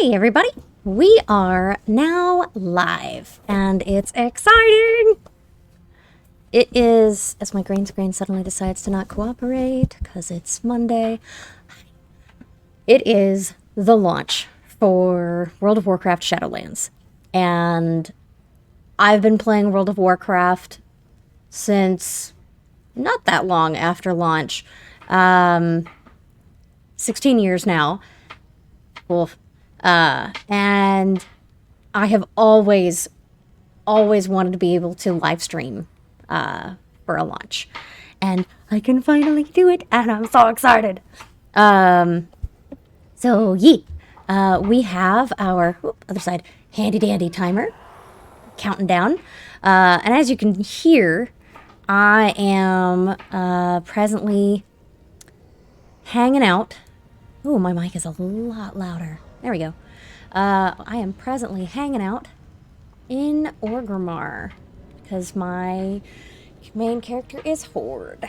Hey everybody, we are now live and it's exciting. It is, as my green screen suddenly decides to not cooperate because it's Monday, it is the launch for World of Warcraft Shadowlands. And I've been playing World of Warcraft since not that long after launch. 16 years now. Wolf. And I have always wanted to be able to live stream for a launch. And I can finally do it, and I'm so excited. We have our other side handy dandy timer counting down. And as you can hear, I am presently hanging out. Oh, my mic is a lot louder. There we go. I am presently hanging out in Orgrimmar because my main character is Horde.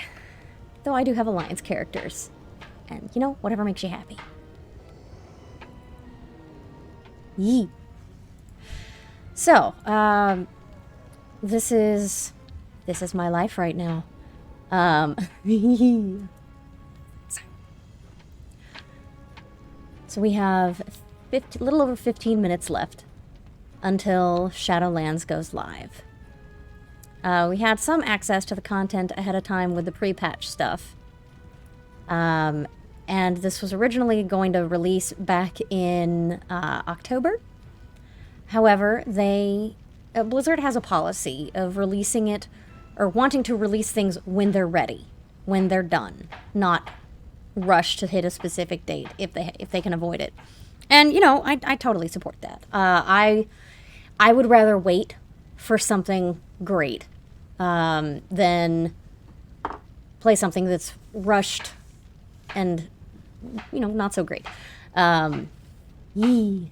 Though I do have alliance characters. And, you know, whatever makes you happy. Yee. So, this is my life right now. So we have a little over 15 minutes left until Shadowlands goes live. We had some access to the content ahead of time with the pre-patch stuff. And this was originally going to release back in October. However, Blizzard has a policy of releasing it, or wanting to release things when they're ready, when they're done, not rush to hit a specific date if they can avoid it. And, you know, I totally support that. I would rather wait for something great than play something that's rushed and, you know, not so great. Yee.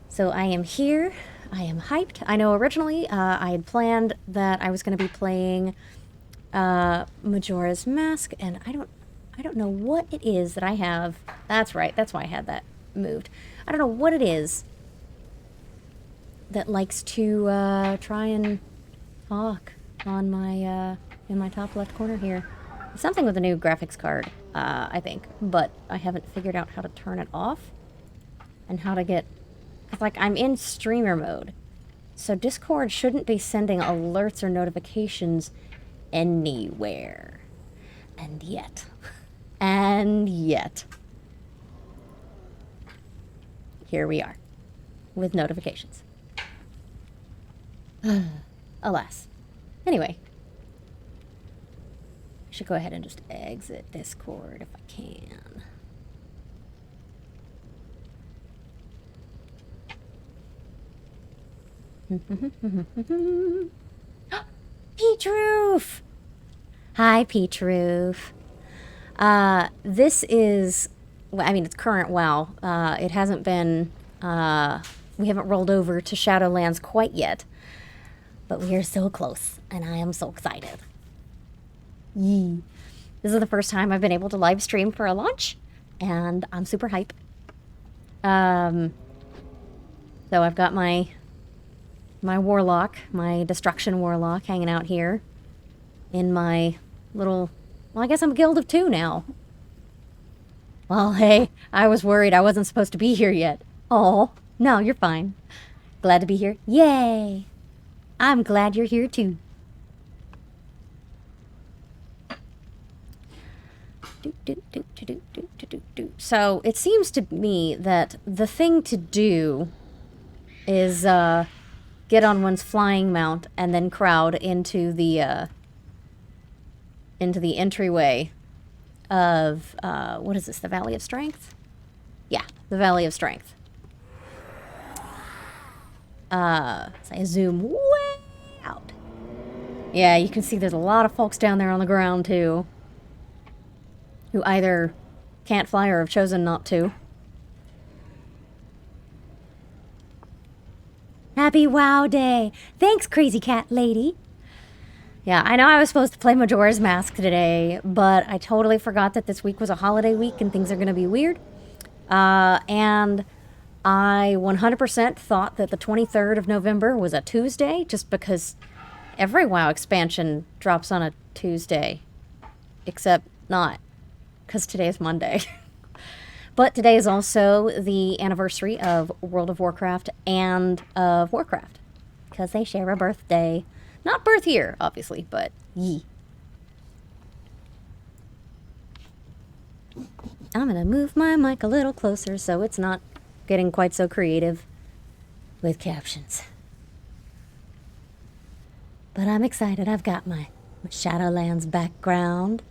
So I am here. I am hyped. I know originally I had planned that I was going to be playing Majora's Mask, and I don't know what it is that I have. That's right, that's why I had that moved. I don't know what it is that likes to try and talk on my in my top left corner here. Something with a new graphics card, I think, but I haven't figured out how to turn it off and how to get, cause like I'm in streamer mode, so Discord shouldn't be sending alerts or notifications anywhere. And yet, here we are with notifications. Alas. Anyway, I should go ahead and just exit Discord if I can. Peach Roof! Hi, Peach Roof. This is, well, I mean, it's current WoW. It hasn't been, we haven't rolled over to Shadowlands quite yet. But we are so close, and I am so excited. Yee. This is the first time I've been able to live stream for a launch, and I'm super hype. So I've got my warlock, my destruction warlock, hanging out here in my little, well, I guess I'm a guild of 2 now. Well, hey, I was worried I wasn't supposed to be here yet. Oh, no, you're fine. Glad to be here. Yay! I'm glad you're here too. So it seems to me that the thing to do is get on one's flying mount and then crowd into the entryway of what is this? The Valley of Strength? Yeah, the Valley of Strength. So I zoom way out. Yeah, you can see there's a lot of folks down there on the ground too, who either can't fly or have chosen not to. Happy WoW Day! Thanks, Crazy Cat Lady! Yeah, I know I was supposed to play Majora's Mask today, but I totally forgot that this week was a holiday week and things are gonna be weird. And I 100% thought that the 23rd of November was a Tuesday, just because every WoW expansion drops on a Tuesday. Except not, because today's Monday. But today is also the anniversary of World of Warcraft and of Warcraft, because they share a birthday. Not birth year, obviously, but ye. I'm gonna move my mic a little closer so it's not getting quite so creative with captions. But I'm excited. I've got my Shadowlands background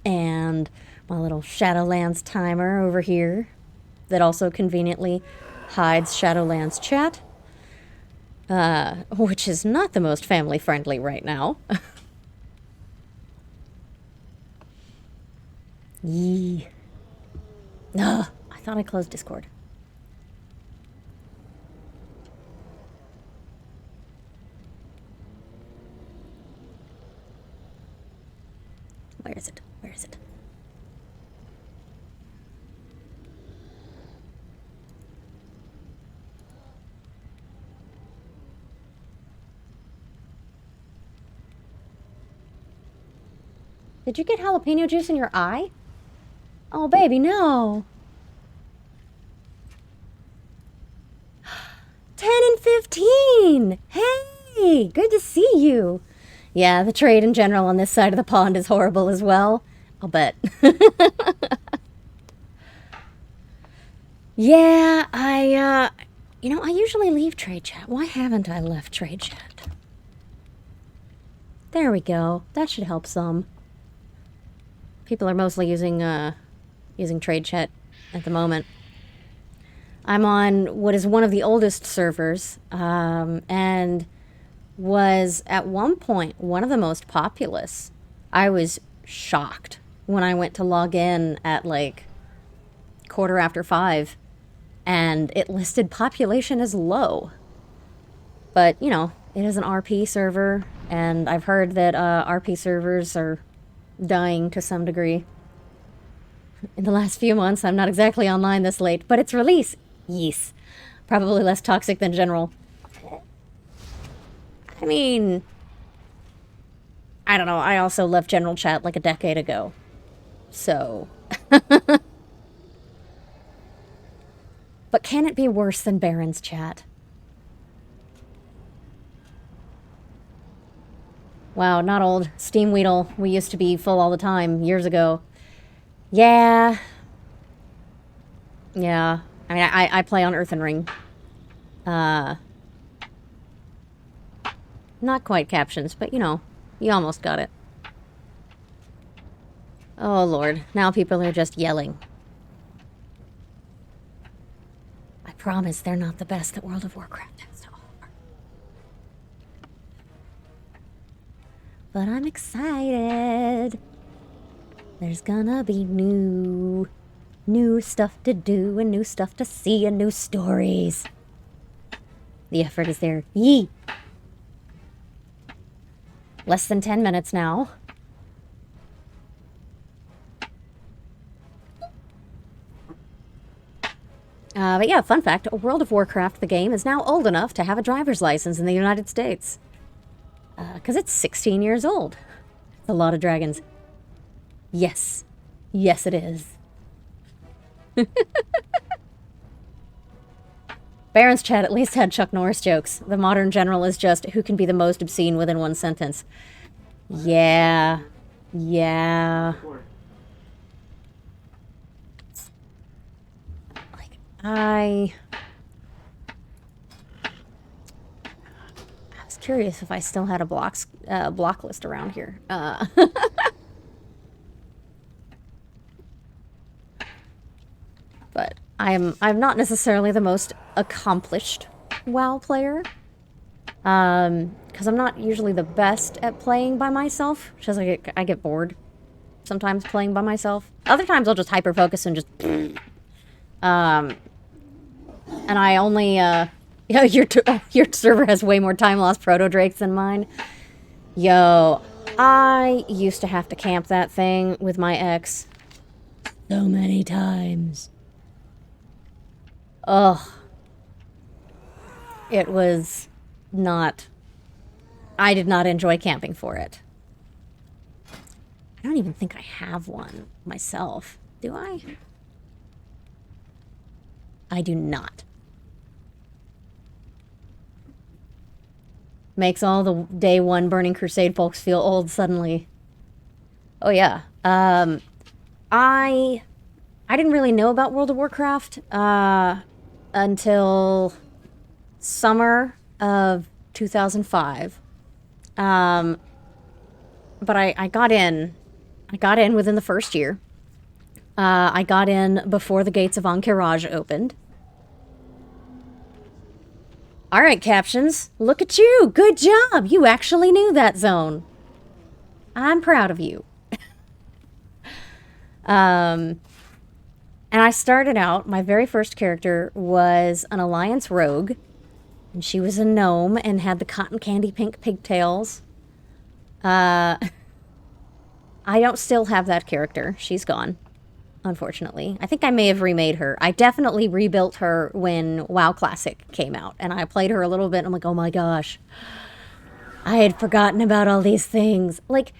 and my little Shadowlands timer over here that also conveniently hides Shadowlands chat, which is not the most family friendly right now. Yee. Ugh, I thought I closed Discord. Where is it? Where is it? Did you get jalapeno juice in your eye? Oh, baby, no. 10 and 15. Hey, good to see you. Yeah, the trade in general on this side of the pond is horrible as well. I'll bet. Yeah, I usually leave trade chat. Why haven't I left trade chat? There we go. That should help some. People are mostly using trade chat at the moment. I'm on what is one of the oldest servers, and was at one point one of the most populous. I was shocked when I went to log in at like 5:15, and it listed population as low. But, you know, it is an RP server, and I've heard that RP servers are dying to some degree. In the last few months, I'm not exactly online this late, but it's release. Yes. Probably less toxic than general. I mean, I don't know. I also left general chat like a decade ago. So. But can it be worse than Baron's chat? Wow, not old. Steam Weedle. We used to be full all the time years ago. Yeah. Yeah. I mean, I play on Earthen Ring. Not quite captions, but you know, you almost got it. Oh, Lord. Now people are just yelling. I promise they're not the best that World of Warcraft has to offer. But I'm excited. There's gonna be new stuff to do and new stuff to see and new stories. The effort is there. Yee! Less than 10 minutes now. But yeah, fun fact, World of Warcraft, the game, is now old enough to have a driver's license in the United States. Because it's 16 years old. It's a lot of dragons. Yes. Yes, it is. Baron's chat at least had Chuck Norris jokes. The modern general is just, who can be the most obscene within one sentence? Yeah. Yeah. Like, I was curious if I still had a block list around here. But I'm not necessarily the most accomplished WoW player. Because I'm not usually the best at playing by myself. Just like I get bored sometimes playing by myself. Other times I'll just hyper focus and just and I only your server has way more time lost proto drakes than mine. Yo, I used to have to camp that thing with my ex so many times. Ugh. It was not... I did not enjoy camping for it. I don't even think I have one myself. Do I? I do not. Makes all the day one Burning Crusade folks feel old suddenly. Oh yeah. I didn't really know about World of Warcraft until summer of 2005. But I got in. I got in within the first year. I got in before the gates of Ankh-Raj opened. All right, captions. Look at you. Good job. You actually knew that zone. I'm proud of you. And I started out, my very first character was an Alliance rogue. And she was a gnome and had the cotton candy pink pigtails. I don't still have that character. She's gone, unfortunately. I think I may have remade her. I definitely rebuilt her when WoW Classic came out. And I played her a little bit and I'm like, oh my gosh. I had forgotten about all these things. Like,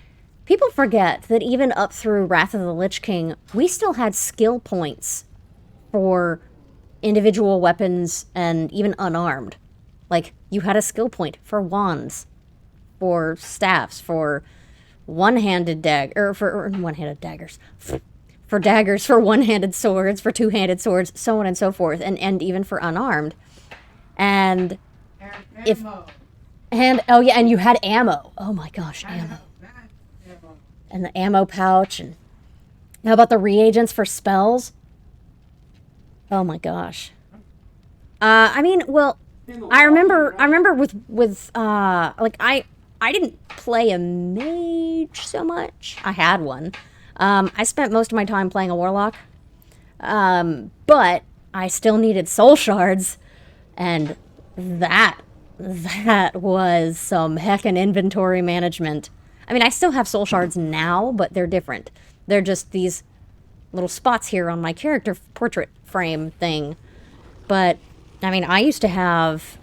people forget that even up through Wrath of the Lich King, we still had skill points for individual weapons and even unarmed. Like, you had a skill point for wands, for staffs, for one-handed one-handed daggers, for daggers, for one-handed swords, for two-handed swords, so on and so forth, and even for unarmed. And oh yeah, and you had ammo. Oh my gosh, ammo. And the ammo pouch, and how about the reagents for spells? Oh my gosh. I mean, well, I remember with like I didn't play a mage so much. I had one. I spent most of my time playing a warlock. But I still needed soul shards, and that was some heckin' inventory management. I mean, I still have soul shards now, but they're different. They're just these little spots here on my character portrait frame thing. But I mean, I used to have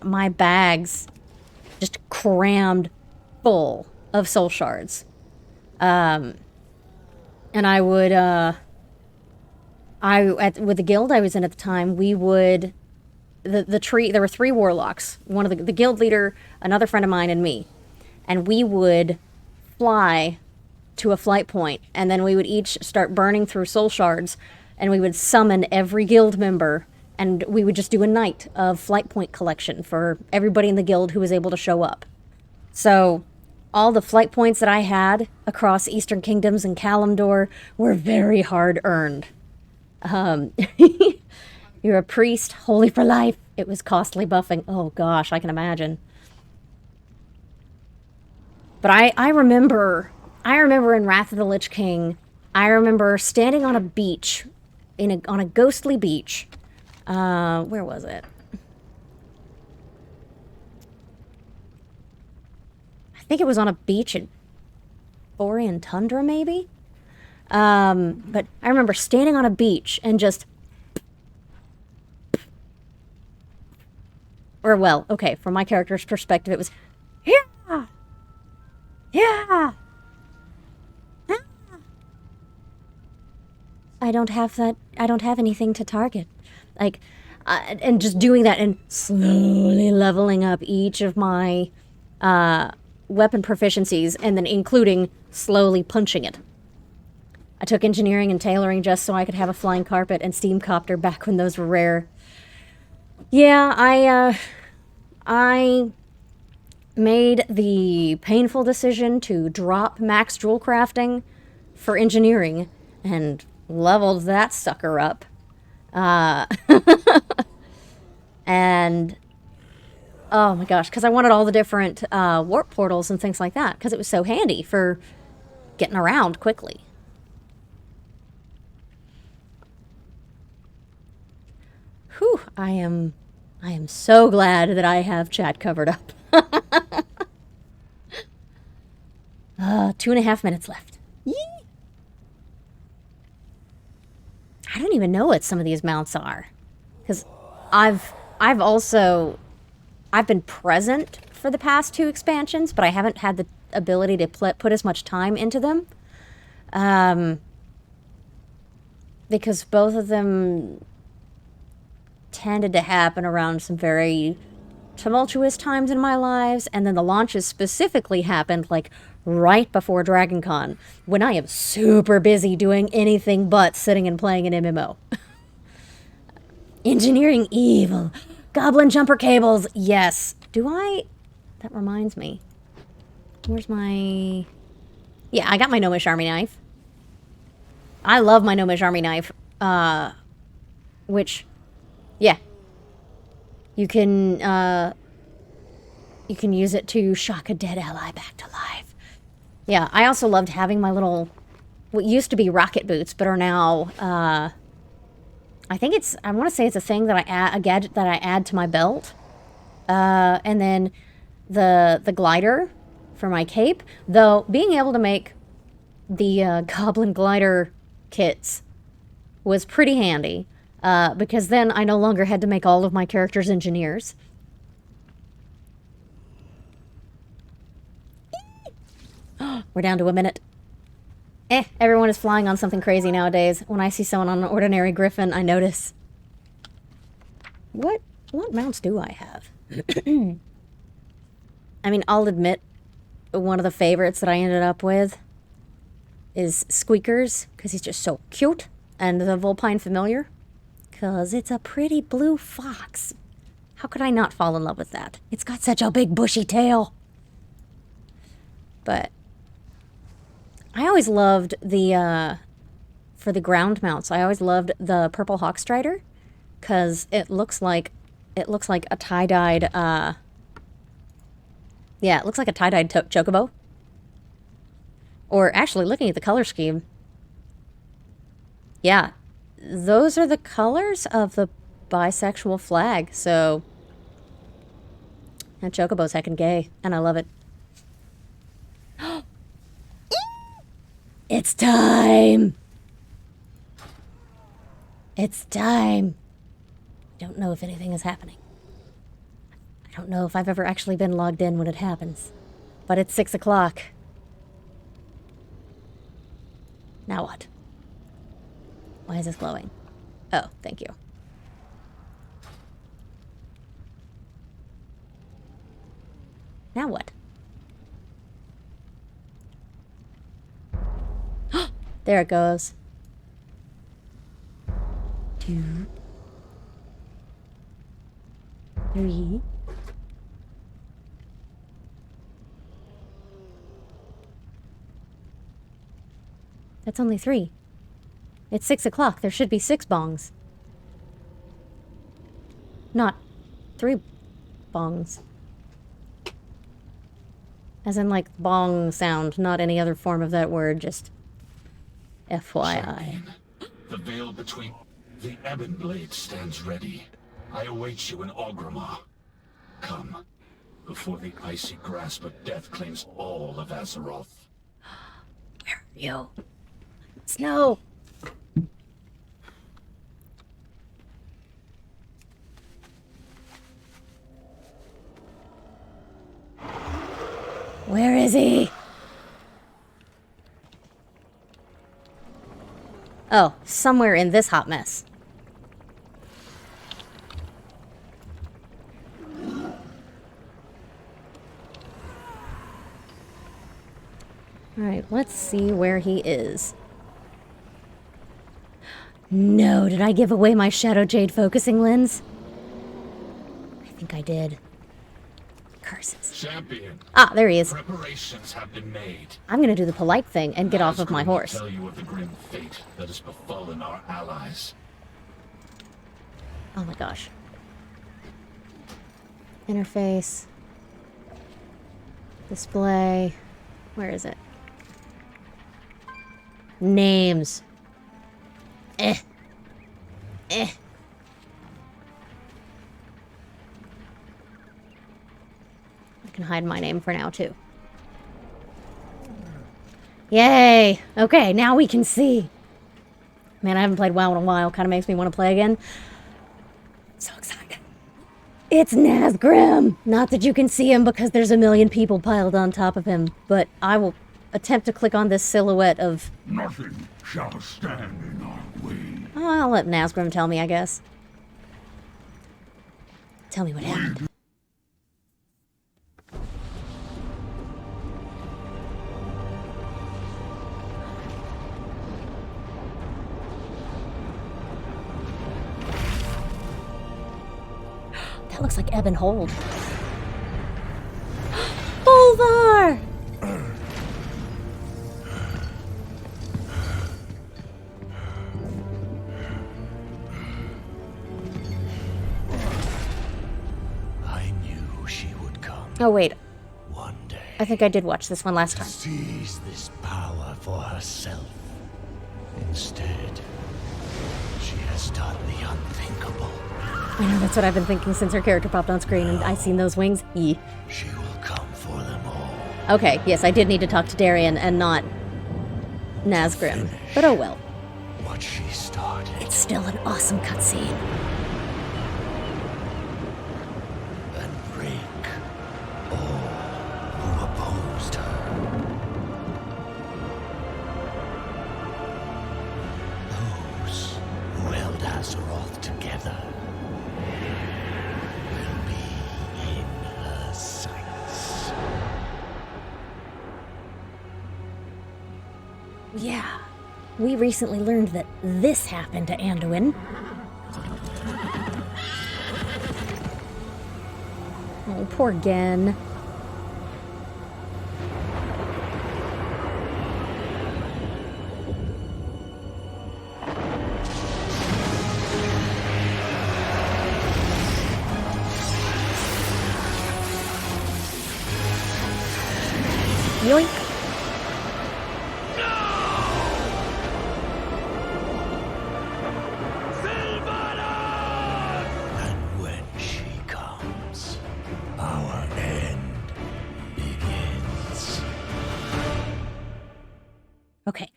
my bags just crammed full of soul shards. And I would with the guild I was in at the time, we would the tree, there were 3 warlocks, one of the guild leader, another friend of mine, and me. And we would fly to a flight point, and then we would each start burning through soul shards, and we would summon every guild member, and we would just do a night of flight point collection for everybody in the guild who was able to show up. So all the flight points that I had across Eastern Kingdoms and Kalimdor were very hard earned. You're a priest, holy for life. It was costly buffing. Oh gosh, I can imagine. But I remember in Wrath of the Lich King, I remember standing on a beach, on a ghostly beach. Where was it? I think it was on a beach in Borean Tundra, maybe? But I remember standing on a beach and just... Or, well, okay, from my character's perspective, it was... Yeah! Yeah! I don't have anything to target. Like, and just doing that and slowly leveling up each of my weapon proficiencies, and then including slowly punching it. I took engineering and tailoring just so I could have a flying carpet and steam copter back when those were rare. Yeah, I made the painful decision to drop max jewel crafting for engineering and leveled that sucker up. And oh my gosh, because I wanted all the different warp portals and things like that, because it was so handy for getting around quickly. Whew, I am so glad that I have chat covered up. 2.5 minutes left. Yee! I don't even know what some of these mounts are. Because I've been present for the past 2 expansions, but I haven't had the ability to put as much time into them. Because both of them tended to happen around some very tumultuous times in my lives, and then the launches specifically happened like right before DragonCon, when I am super busy doing anything but sitting and playing an MMO. Engineering evil. Goblin jumper cables. Yes. That reminds me. Where's my... Yeah, I got my Gnomish army knife. I love my Gnomish army knife. Which... Yeah. You can use it to shock a dead ally back to life. Yeah, I also loved having my little... What used to be rocket boots, but are now... I think it's... I want to say it's a thing that a gadget that I add to my belt. And then the glider for my cape. Though, being able to make the goblin glider kits was pretty handy. Because then I no longer had to make all of my characters engineers. We're down to a minute. Everyone is flying on something crazy nowadays. When I see someone on an ordinary griffin, I notice. What mounts do I have? I mean, I'll admit, one of the favorites that I ended up with is Squeakers, because he's just so cute. And the Vulpine Familiar, because it's a pretty blue fox. How could I not fall in love with that? It's got such a big bushy tail. But I always loved the, for the ground mounts, I always loved the Purple Hawkstrider, because it looks like a tie-dyed, yeah, it looks like a tie-dyed chocobo. Or actually, looking at the color scheme, yeah, those are the colors of the bisexual flag, so that chocobo's heckin' gay, and I love it. It's time! It's time! I don't know if anything is happening. I don't know if I've ever actually been logged in when it happens. But it's 6 o'clock. Now what? Why is this glowing? Oh, thank you. Now what? There it goes. 2, 3. That's only 3. It's 6 o'clock. There should be 6 bongs. Not 3 bongs. As in, like, bong sound, not any other form of that word, just FYI. Champion, the veil between the Ebon Blade stands ready. I await you in Orgrimmar. Come, before the icy grasp of death claims all of Azeroth. Where are you? Snow! Where is he? Oh, somewhere in this hot mess. Alright, let's see where he is. No, did I give away my Shadow Jade focusing lens? I think I did. Curses. Champion. Ah, there he is. Preparations have been made. I'm gonna do the polite thing and get off of my Nazgûl will horse. Tell you of the grim fate that has befallen our allies. Oh my gosh. Interface. Display. Where is it? Names. I can hide my name for now, too. Yay! Okay, now we can see. Man, I haven't played WoW in a while. Kind of makes me want to play again. So excited. It's Nazgrim! Not that you can see him because there's a million people piled on top of him, but I will attempt to click on this silhouette of... Nothing shall stand in our way. Oh, I'll let Nazgrim tell me, I guess. Tell me what happened. That looks like Ebb and Hold. Bolvar! I knew she would come Oh, wait. one day. I think I did watch this one last time. Seize this power for herself. Instead, she has done the unthinkable. I know, that's what I've been thinking since her character popped on screen and I seen those wings. Yee. She will come for them all. Okay, yes, I did need to talk to Darian and not Nazgrim. But oh well. What she started. It's still an awesome cutscene. And break all who opposed her. Those who held Azeroth together will be in her sights. Yeah. We recently learned that this happened to Anduin. Oh, poor Gen. Yoink. And when she comes, our end begins. Okay.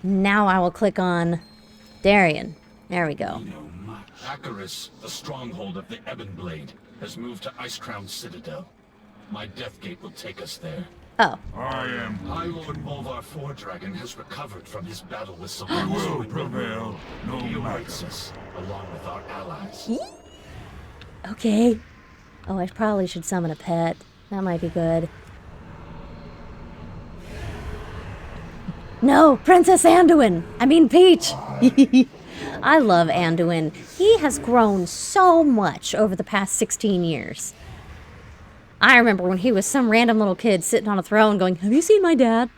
Now I will click on Darian. There we go. Acaris, the stronghold of the Ebonblade, has moved to Icecrown Citadel. My Deathgate will take us there. Oh. High Lord Bolvar Fordragon has recovered from his battle with Solana. Will prevail, no he awaits us, along with our allies. Okay. Oh, I probably should summon a pet. That might be good. No, Princess Anduin! I mean Peach! I love Anduin. He has grown so much over the past 16 years. I remember when he was some random little kid sitting on a throne going, "Have you seen my dad?"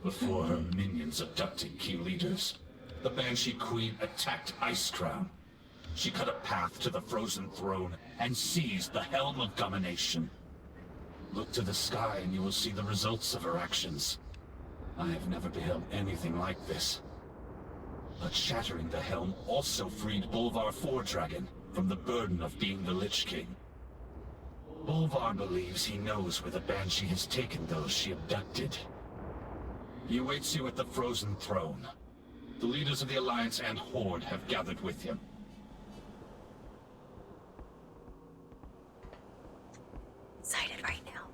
Before her minions abducted key leaders, the Banshee Queen attacked Icecrown. She cut a path to the frozen throne and seized the Helm of Domination. Look to the sky and you will see the results of her actions. I have never beheld anything like this. But shattering the helm also freed Bolvar Fordragon from the burden of being the Lich King. Bolvar believes he knows where the Banshee has taken those she abducted. He awaits you at the Frozen Throne. The leaders of the Alliance and Horde have gathered with him. Excited right now.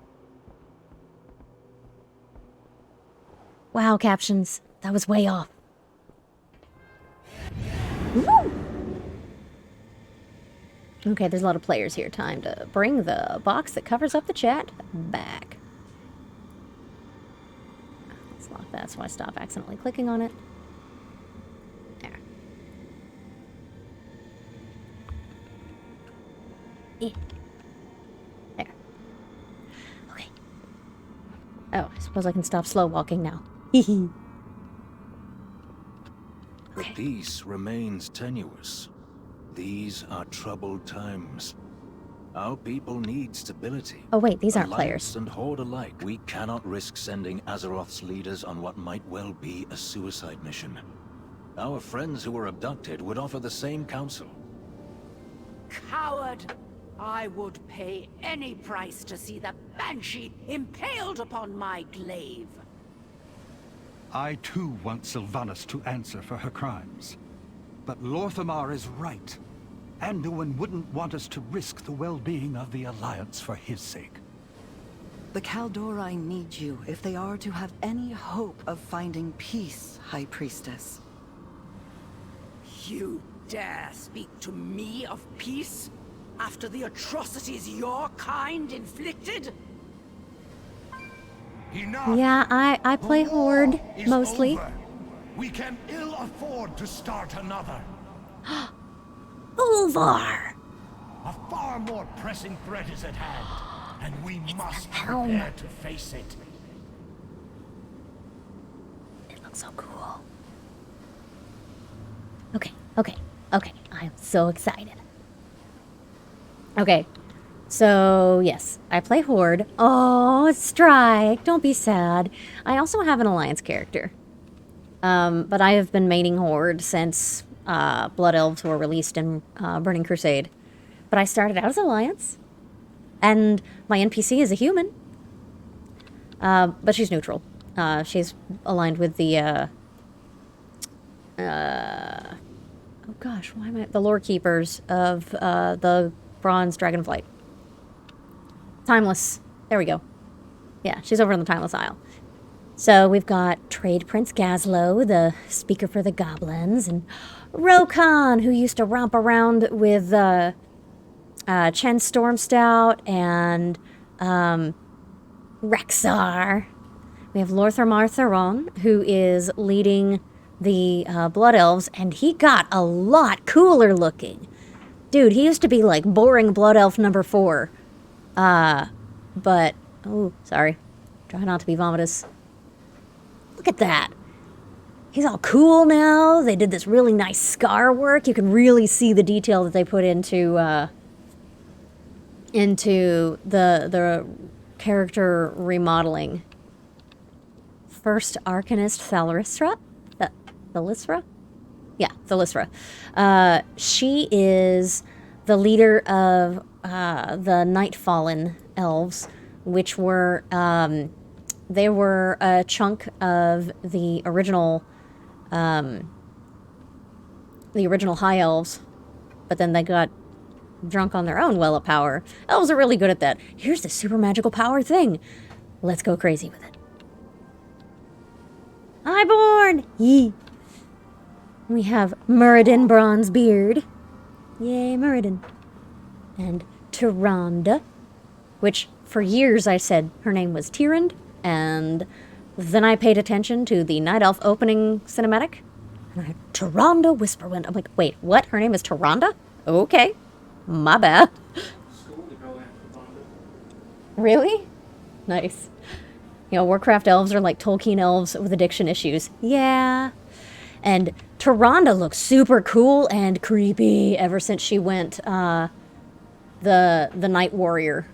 Wow, captions. That was way off. Woo! Okay, there's a lot of players here. Time to bring the box that covers up the chat back. Let's lock that so I stop accidentally clicking on it. There. There. Okay. Oh, I suppose I can stop slow walking now. Hee The peace remains tenuous. These are troubled times. Our people need stability. Oh wait, these aren't Alliance players. and Horde alike. We cannot risk sending Azeroth's leaders on what might well be a suicide mission. Our friends who were abducted would offer the same counsel. Coward! I would pay any price to see the Banshee impaled upon my glaive. I too want Sylvanas to answer for her crimes. But Lorthamar is right. Anduin wouldn't want us to risk the well-being of the Alliance for his sake. The Kaldori need you if they are to have any hope of finding peace, High Priestess. You dare speak to me of peace? After the atrocities your kind inflicted? Enough. Yeah, I play The war Horde, is mostly. over. We can ill afford to start another. Ulvar! A far more pressing threat is at hand, and we must helm. prepare to face it. It looks so cool. Okay, okay, okay. I'm so excited. Okay, so yes, I play Horde. Oh, Strike, don't be sad. I also have an Alliance character. But I have been maining Horde since Blood Elves were released in Burning Crusade. But I started out as Alliance, and my NPC is a human. But she's neutral. She's aligned with the, oh gosh, why am I... The lore keepers of the Bronze Dragonflight. Timeless. There we go. Yeah, she's over in the Timeless Isle. So we've got Trade Prince Gazlo, the speaker for the goblins, and Rokhan, who used to romp around with Chen Stormstout and Rexar. We have Lorthamar Theron, who is leading the Blood Elves, and he got a lot cooler looking. Dude, he used to be like boring Blood Elf number 4. But, oh, sorry. Try not to be vomitous. Look at that. He's all cool now. They did this really nice scar work. You can really see the detail that they put into the character remodeling. First Arcanist Thalysra? Thalysra? Yeah, Thalysra. She is the leader of the Nightfallen elves, which were they were a chunk of the original high elves, but then they got drunk on their own well of power. Elves are really good at that. Here's the super magical power thing. Let's go crazy with it. Highborn! Yee. We have Muradin Bronzebeard. Yay, Muradin. And Tyrande, which for years I said her name was Tyrande, and then I paid attention to the Night Elf opening cinematic, and I heard Tyrande Whisperwind. I'm like, wait, what? Her name is Tyrande? Okay, my bad. Really? Nice. You know, Warcraft elves are like Tolkien elves with addiction issues. Yeah. And Tyrande looks super cool and creepy ever since she went the Night Warrior.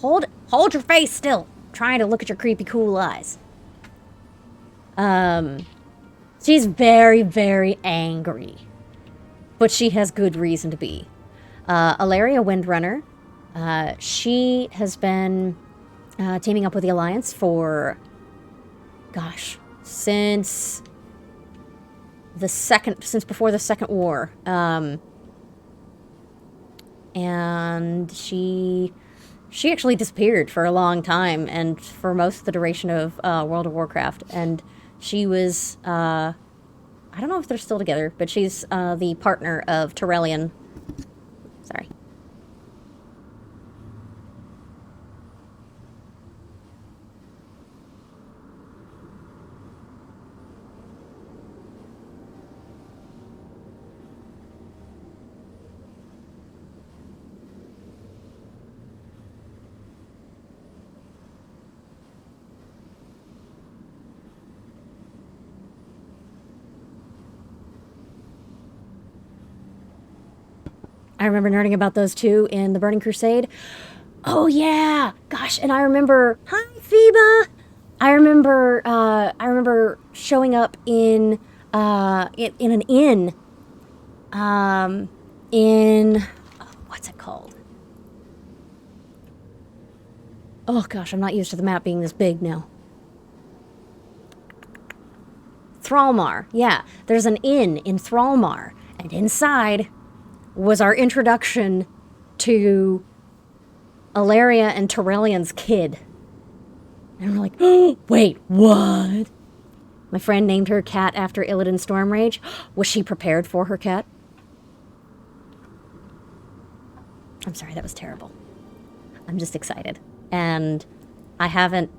Hold your face still. I'm trying to look at your creepy cool eyes. She's very, very angry, but she has good reason to be. Alaria Windrunner, she has been teaming up with the Alliance for, gosh, since before the Second War. And she actually disappeared for a long time, and for most of the duration of World of Warcraft. And she was, I don't know if they're still together, but she's the partner of Tyrellian. Sorry. I remember nerding about those two in the Burning Crusade. Oh yeah, gosh, and I remember, hi Phoeba. I remember showing up in an inn, in what's it called? Oh gosh, I'm not used to the map being this big now. Thrallmar. Yeah, there's an inn in Thrallmar. And inside was our introduction to Ilaria and Tyrellion's kid. And we're like, oh, wait, what? My friend named her cat after Illidan Stormrage. Was she prepared for her cat? I'm sorry, that was terrible. I'm just excited. And I haven't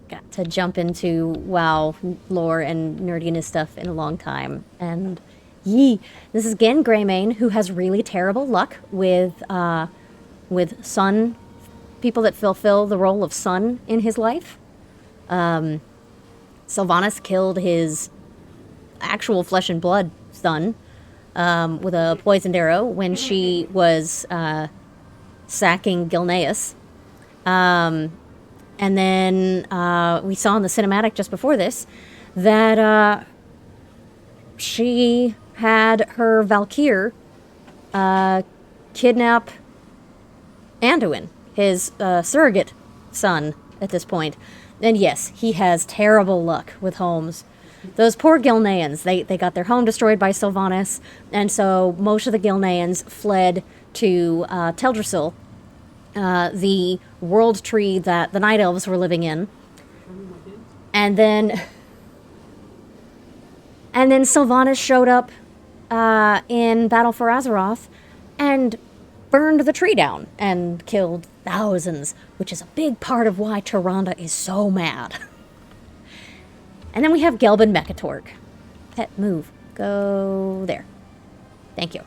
got to jump into WoW lore and nerdiness stuff in a long time. And this is again Greymane, who has really terrible luck with sun, people that fulfill the role of sun in his life. Sylvanas killed his actual flesh and blood son with a poisoned arrow when she was sacking Gilneas. And then we saw in the cinematic just before this that she had her Valkyr kidnap Anduin, his surrogate son at this point. And yes, he has terrible luck with homes. Those poor Gilneans, they got their home destroyed by Sylvanas, and so most of the Gilneans fled to Teldrassil, the world tree that the Night Elves were living in. And then Sylvanas showed up in Battle for Azeroth and burned the tree down and killed thousands, which is a big part of why Tyrande is so mad. And then we have Gelbin Mekatork. Pet, move. Go there. Thank you.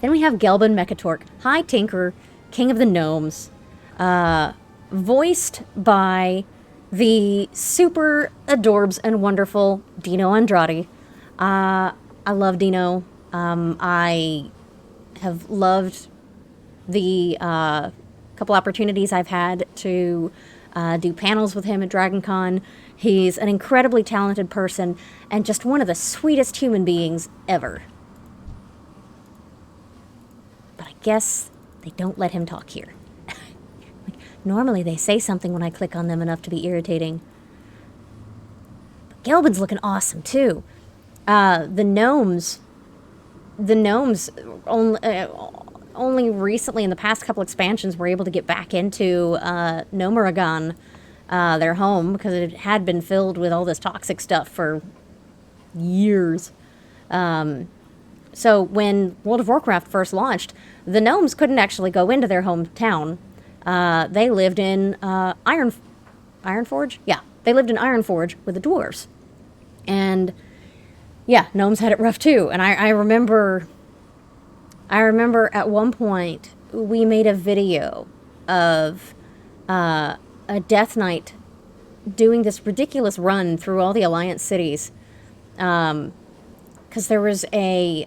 Then we have Gelbin Mekatork, High Tinker, King of the Gnomes, voiced by the super adorbs and wonderful Dino Andrade. I love Dino. I have loved the couple opportunities I've had to do panels with him at DragonCon. He's an incredibly talented person and just one of the sweetest human beings ever. But I guess they don't let him talk here. Like, normally they say something when I click on them enough to be irritating. But Gelbin's looking awesome too. The gnomes only recently in the past couple expansions were able to get back into Gnomaragon, their home, because it had been filled with all this toxic stuff for years. So when World of Warcraft first launched, the gnomes couldn't actually go into their hometown. They lived in Ironforge? Yeah, they lived in Ironforge with the dwarves. And yeah, gnomes had it rough too. And I remember at one point we made a video of a Death Knight doing this ridiculous run through all the Alliance cities. Because there was a,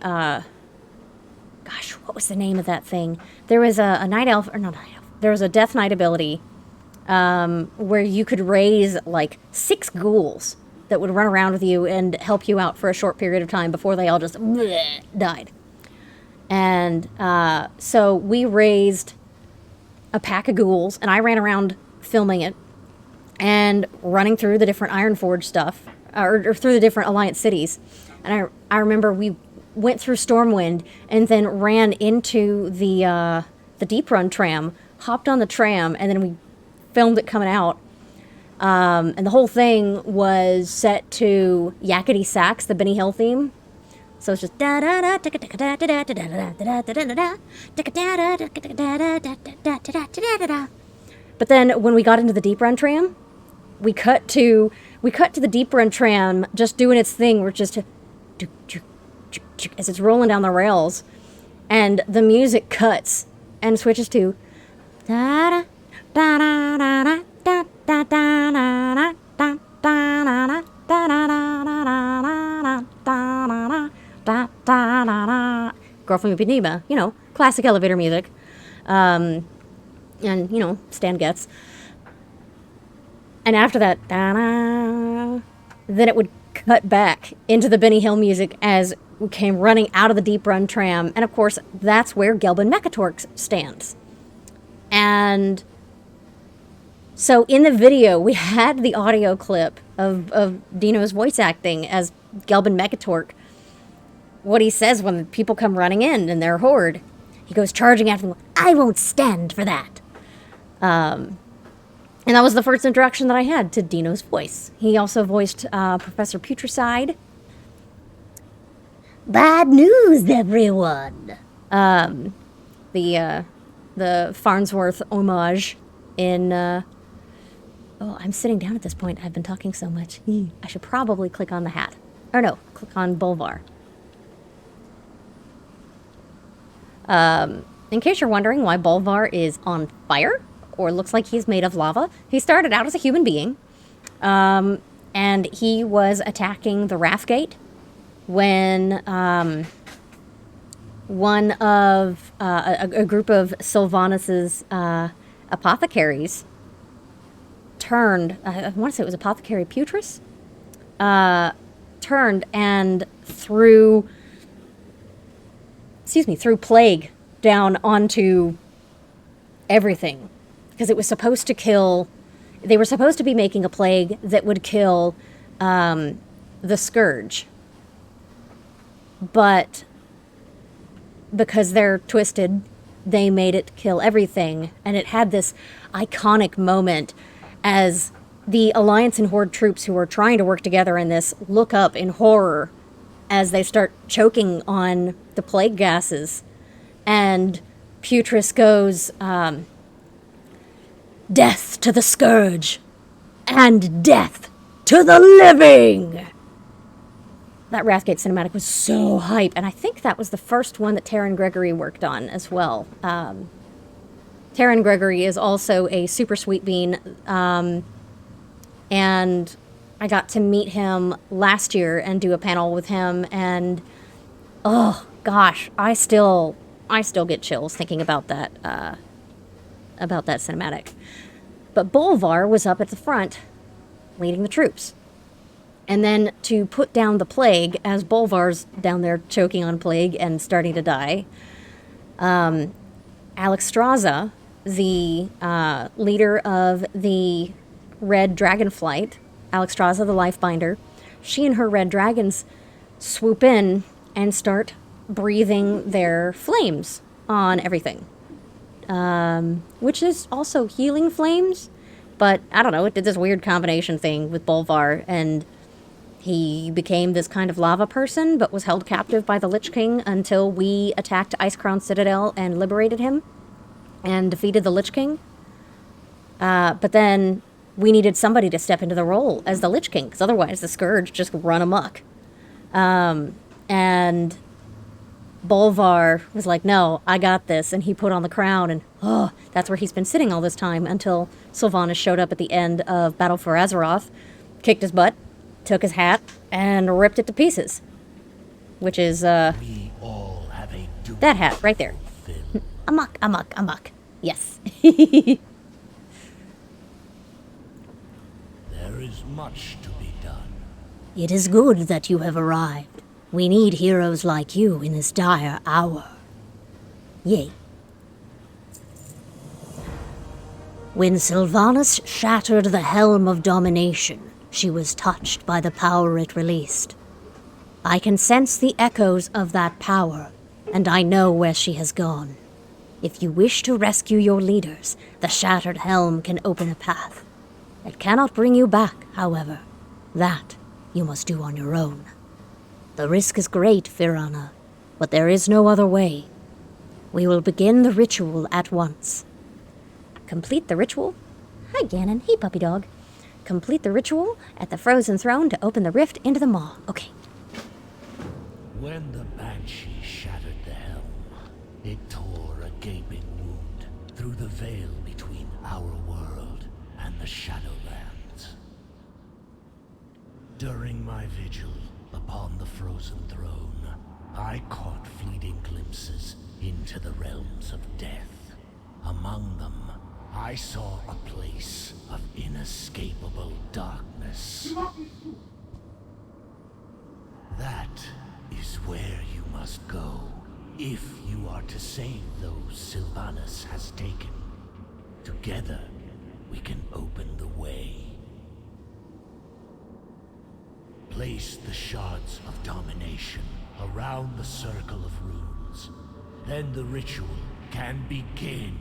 gosh, what was the name of that thing? There was a Night Elf, or not Night Elf, there was a Death Knight ability where you could raise like 6 ghouls that would run around with you and help you out for a short period of time before they all just died. And so we raised a pack of ghouls, and I ran around filming it and running through the different Ironforge stuff, or through the different Alliance cities. And I remember we went through Stormwind and then ran into the Deep Run tram, hopped on the tram, and then we filmed it coming out. And the whole thing was set to Yakety Sax, the Benny Hill theme. So it's just da da da da da da da da da da da da. But then when we got into the Deep Run tram, we cut to the Deep Run tram just doing its thing. We're just as it's rolling down the rails, and the music cuts and switches to da da da da da da da da da da da. Girl from Ipanema, you know, classic elevator music. And, you know, Stan Getz. And after that, then it would cut back into the Benny Hill music as we came running out of the Deep Run tram. And of course, that's where Gelbin Mekatork stands. And So in the video, we had the audio clip of Dino's voice acting as Gelbin Megatork. What he says when people come running in and they're horde. He goes charging after them. I won't stand for that. And that was the first introduction that I had to Dino's voice. He also voiced Professor Putricide. Bad news, everyone. The Farnsworth homage in... oh, I'm sitting down at this point. I've been talking so much. I should probably click on the hat. Or no, click on Bolvar. In case you're wondering why Bolvar is on fire, or looks like he's made of lava, he started out as a human being, and he was attacking the Wrathgate when one of a group of Sylvanus's apothecaries turned. I want to say it was Apothecary Putris. Turned and threw plague down onto everything, because it was supposed to kill. They were supposed to be making a plague that would kill the Scourge, but because they're twisted, they made it kill everything, and it had this iconic moment as the Alliance and Horde troops who are trying to work together in this look up in horror as they start choking on the plague gases. And Putris goes, death to the Scourge, and death to the living! That Wrathgate cinematic was so hype, and I think that was the first one that Taron Gregory worked on as well. Taron Gregory is also a super sweet bean, and I got to meet him last year and do a panel with him, and oh gosh, I still get chills thinking about that cinematic. But Bolvar was up at the front leading the troops. And then to put down the plague, as Bolvar's down there choking on plague and starting to die, Alexstrasza, the leader of the Red Dragonflight, Alexstrasza the Lifebinder, she and her red dragons swoop in and start breathing their flames on everything. Which is also healing flames, but I don't know, it did this weird combination thing with Bolvar, and he became this kind of lava person, but was held captive by the Lich King until we attacked Icecrown Citadel and liberated him and defeated the Lich King. But then we needed somebody to step into the role as the Lich King, because otherwise the Scourge just run amok. And Bolvar was like, no, I got this, and he put on the crown, and that's where he's been sitting all this time until Sylvanas showed up at the end of Battle for Azeroth, kicked his butt, took his hat, and ripped it to pieces. Which is, We all have a duty that hat right there. to fulfill. Amok. Yes. There is much to be done. It is good that you have arrived. We need heroes like you in this dire hour. Yea. When Sylvanas shattered the helm of domination, she was touched by the power it released. I can sense the echoes of that power, and I know where she has gone. If you wish to rescue your leaders, the shattered helm can open a path. It cannot bring you back, however. That you must do on your own. The risk is great, Firana, but there is no other way. We will begin the ritual at once. Complete the ritual? Hi, Ganon. Hey, puppy dog. Complete the ritual at the Frozen Throne to open the rift into the maw. Okay. When the Banshee shattered the helm, it tore a gaping wound through the veil between our world and the Shadowlands. During my vigil upon the Frozen Throne, I caught fleeting glimpses into the realms of death. Among them, I saw a place of inescapable darkness. That is where you must go, if you are to save those Sylvanas has taken. Together, we can open the way. Place the shards of domination around the circle of runes. Then the ritual can begin.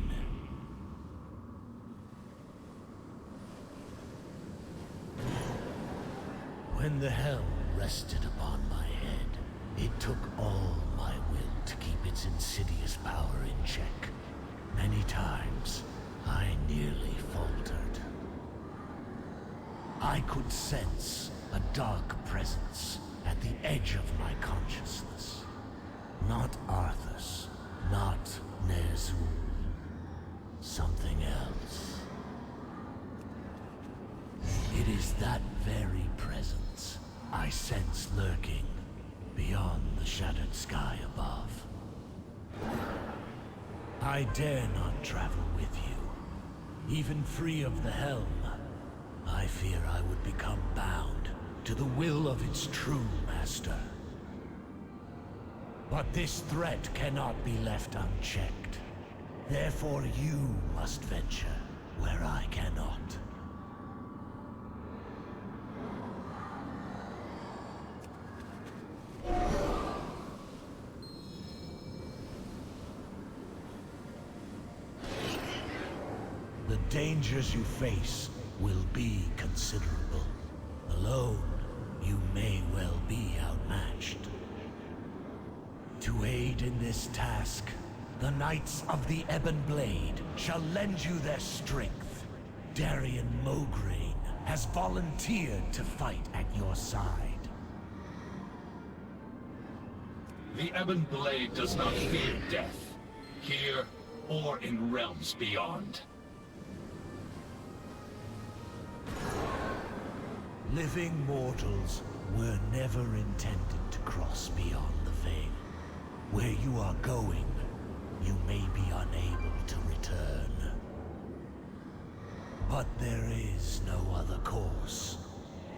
When the helm rested upon my head, it took all my will to keep its insidious power in check. Many times, I nearly faltered. I could sense a dark presence at the edge of my consciousness. Not Arthas, not Ner'zhul. Something else. It is that very presence I sense lurking beyond the shattered sky above. I dare not travel with you. Even free of the helm, I fear I would become bound to the will of its true master. But this threat cannot be left unchecked. Therefore you must venture where I cannot. The dangers you face will be considerable. Alone, you may well be outmatched. To aid in this task, the Knights of the Ebon Blade shall lend you their strength. Darian Mograine has volunteered to fight at your side. The Ebon Blade does not fear death, here or in realms beyond. Living mortals were never intended to cross beyond the veil. Where you are going, you may be unable to return. But there is no other course.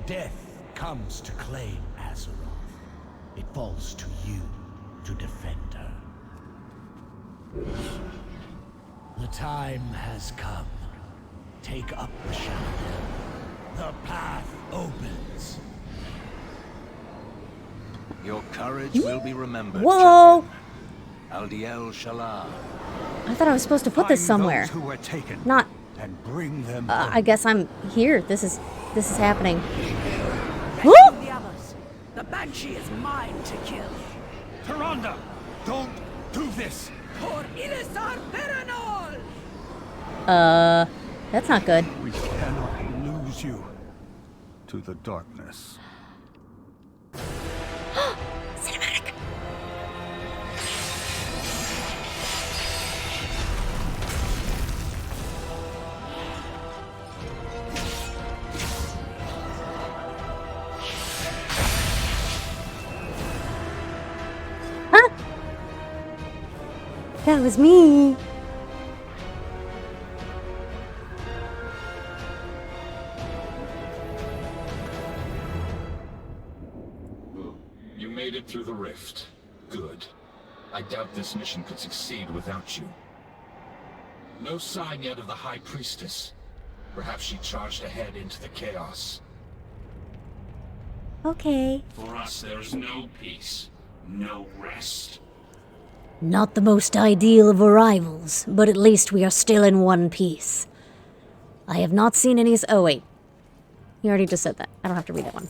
Death comes to claim Azeroth. It falls to you to defend her. The time has come. Take up the shadow. The path opens. Your courage will be remembered, Whoa! champion. Aldiel Shalar. I thought I was supposed to put this Find somewhere. those who were taken, Not. and bring them I guess I'm here. This is happening. Rescue the others. The Banshee is mine to kill. Tyrande, don't do this! For Ilisar Peranol! That's not good. We cannot lose you to the darkness. Cinematic. Huh? That was me. You made it through the rift. Good. I doubt this mission could succeed without you. No sign yet of the High Priestess. Perhaps she charged ahead into the chaos. Okay. For us, there is no peace, no rest. Not the most ideal of arrivals, but at least we are still in one piece. I have not seen any... Oh, wait. You already just said that. I don't have to read that one.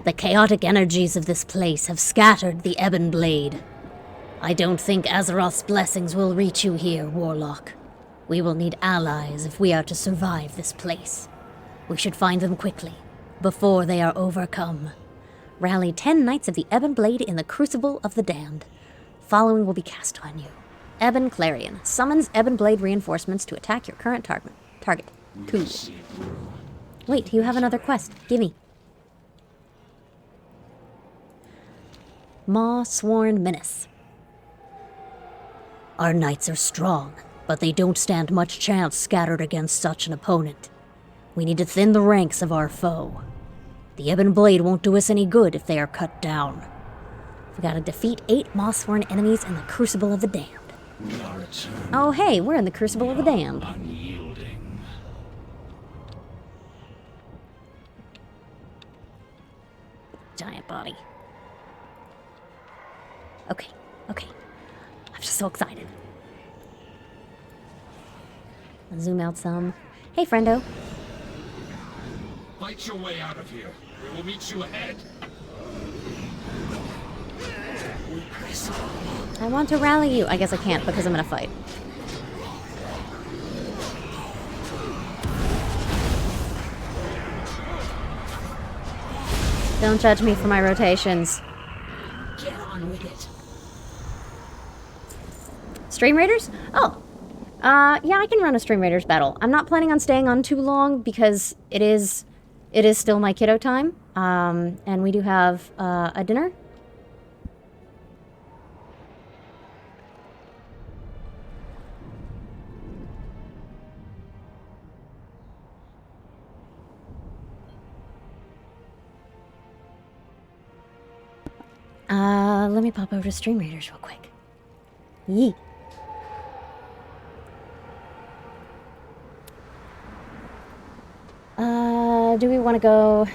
The chaotic energies of this place have scattered the Ebon Blade. I don't think Azeroth's blessings will reach you here, Warlock. We will need allies if we are to survive this place. We should find them quickly, before they are overcome. Rally 10 Knights of the Ebon Blade in the Crucible of the Damned. Following will be cast on you. Ebon Clarion summons Ebon Blade reinforcements to attack your current target. Cool. Wait, you have another quest. Gimme. Maw Sworn Menace. Our knights are strong, but they don't stand much chance scattered against such an opponent. We need to thin the ranks of our foe. The Ebon Blade won't do us any good if they are cut down. We gotta defeat 8 moss-sworn enemies in the Crucible of the Damned. Oh, hey, we're in the Crucible of the Damned. Unyielding. Giant body. Okay, okay. I'm just so excited. I'll zoom out some. Hey, friendo. Fight your way out of here. We will meet you ahead. I want to rally you. I guess I can't because I'm in a fight. Don't judge me for my rotations. Get on with it. Stream Raiders? Oh. Yeah, I can run a Stream Raiders battle. I'm not planning on staying on too long because it is still my kiddo time. And we do have a dinner. Let me pop over to Stream Raiders real quick. Yee. Do we want to go...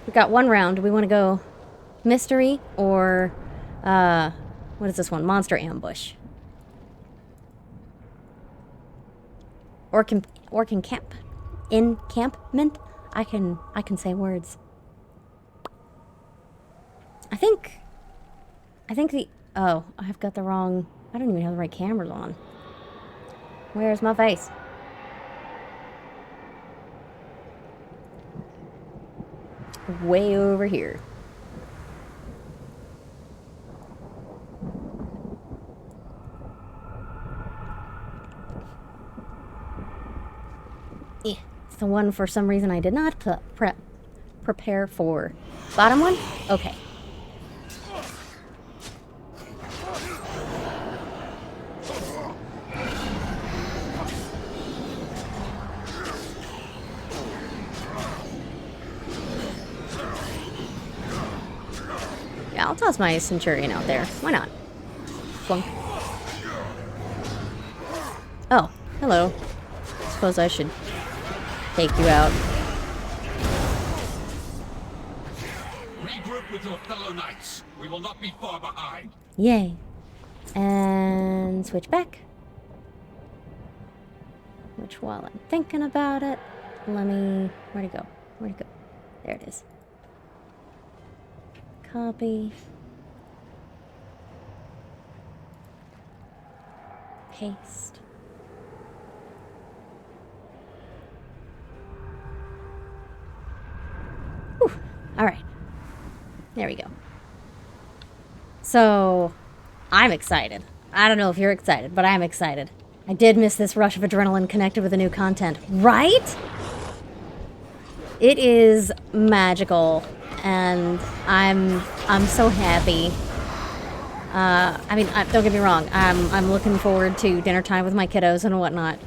We've got one round. Do we want to go mystery or, what is this one? Monster ambush. Encampment? I can say words. I think the... Oh, I've got the wrong... I don't even have the right cameras on. Where's my face? Way over here. Yeah, it's the one for some reason I did not prepare for. Bottom one? Okay. Yeah, I'll toss my Centurion out there. Why not? Flunk. Oh, hello. Suppose I should take you out. Regroup with your fellow knights. We will not be far behind. Yay. And switch back. Which, while I'm thinking about it, let me... Where'd it go? Where'd it go? There it is. Copy. Paste. Whew. All right. There we go. So, I'm excited. I don't know if you're excited, but I'm excited. I did miss this rush of adrenaline connected with the new content, right? It is magical, and I'm so happy. I mean, don't get me wrong. I'm looking forward to dinner time with my kiddos and whatnot.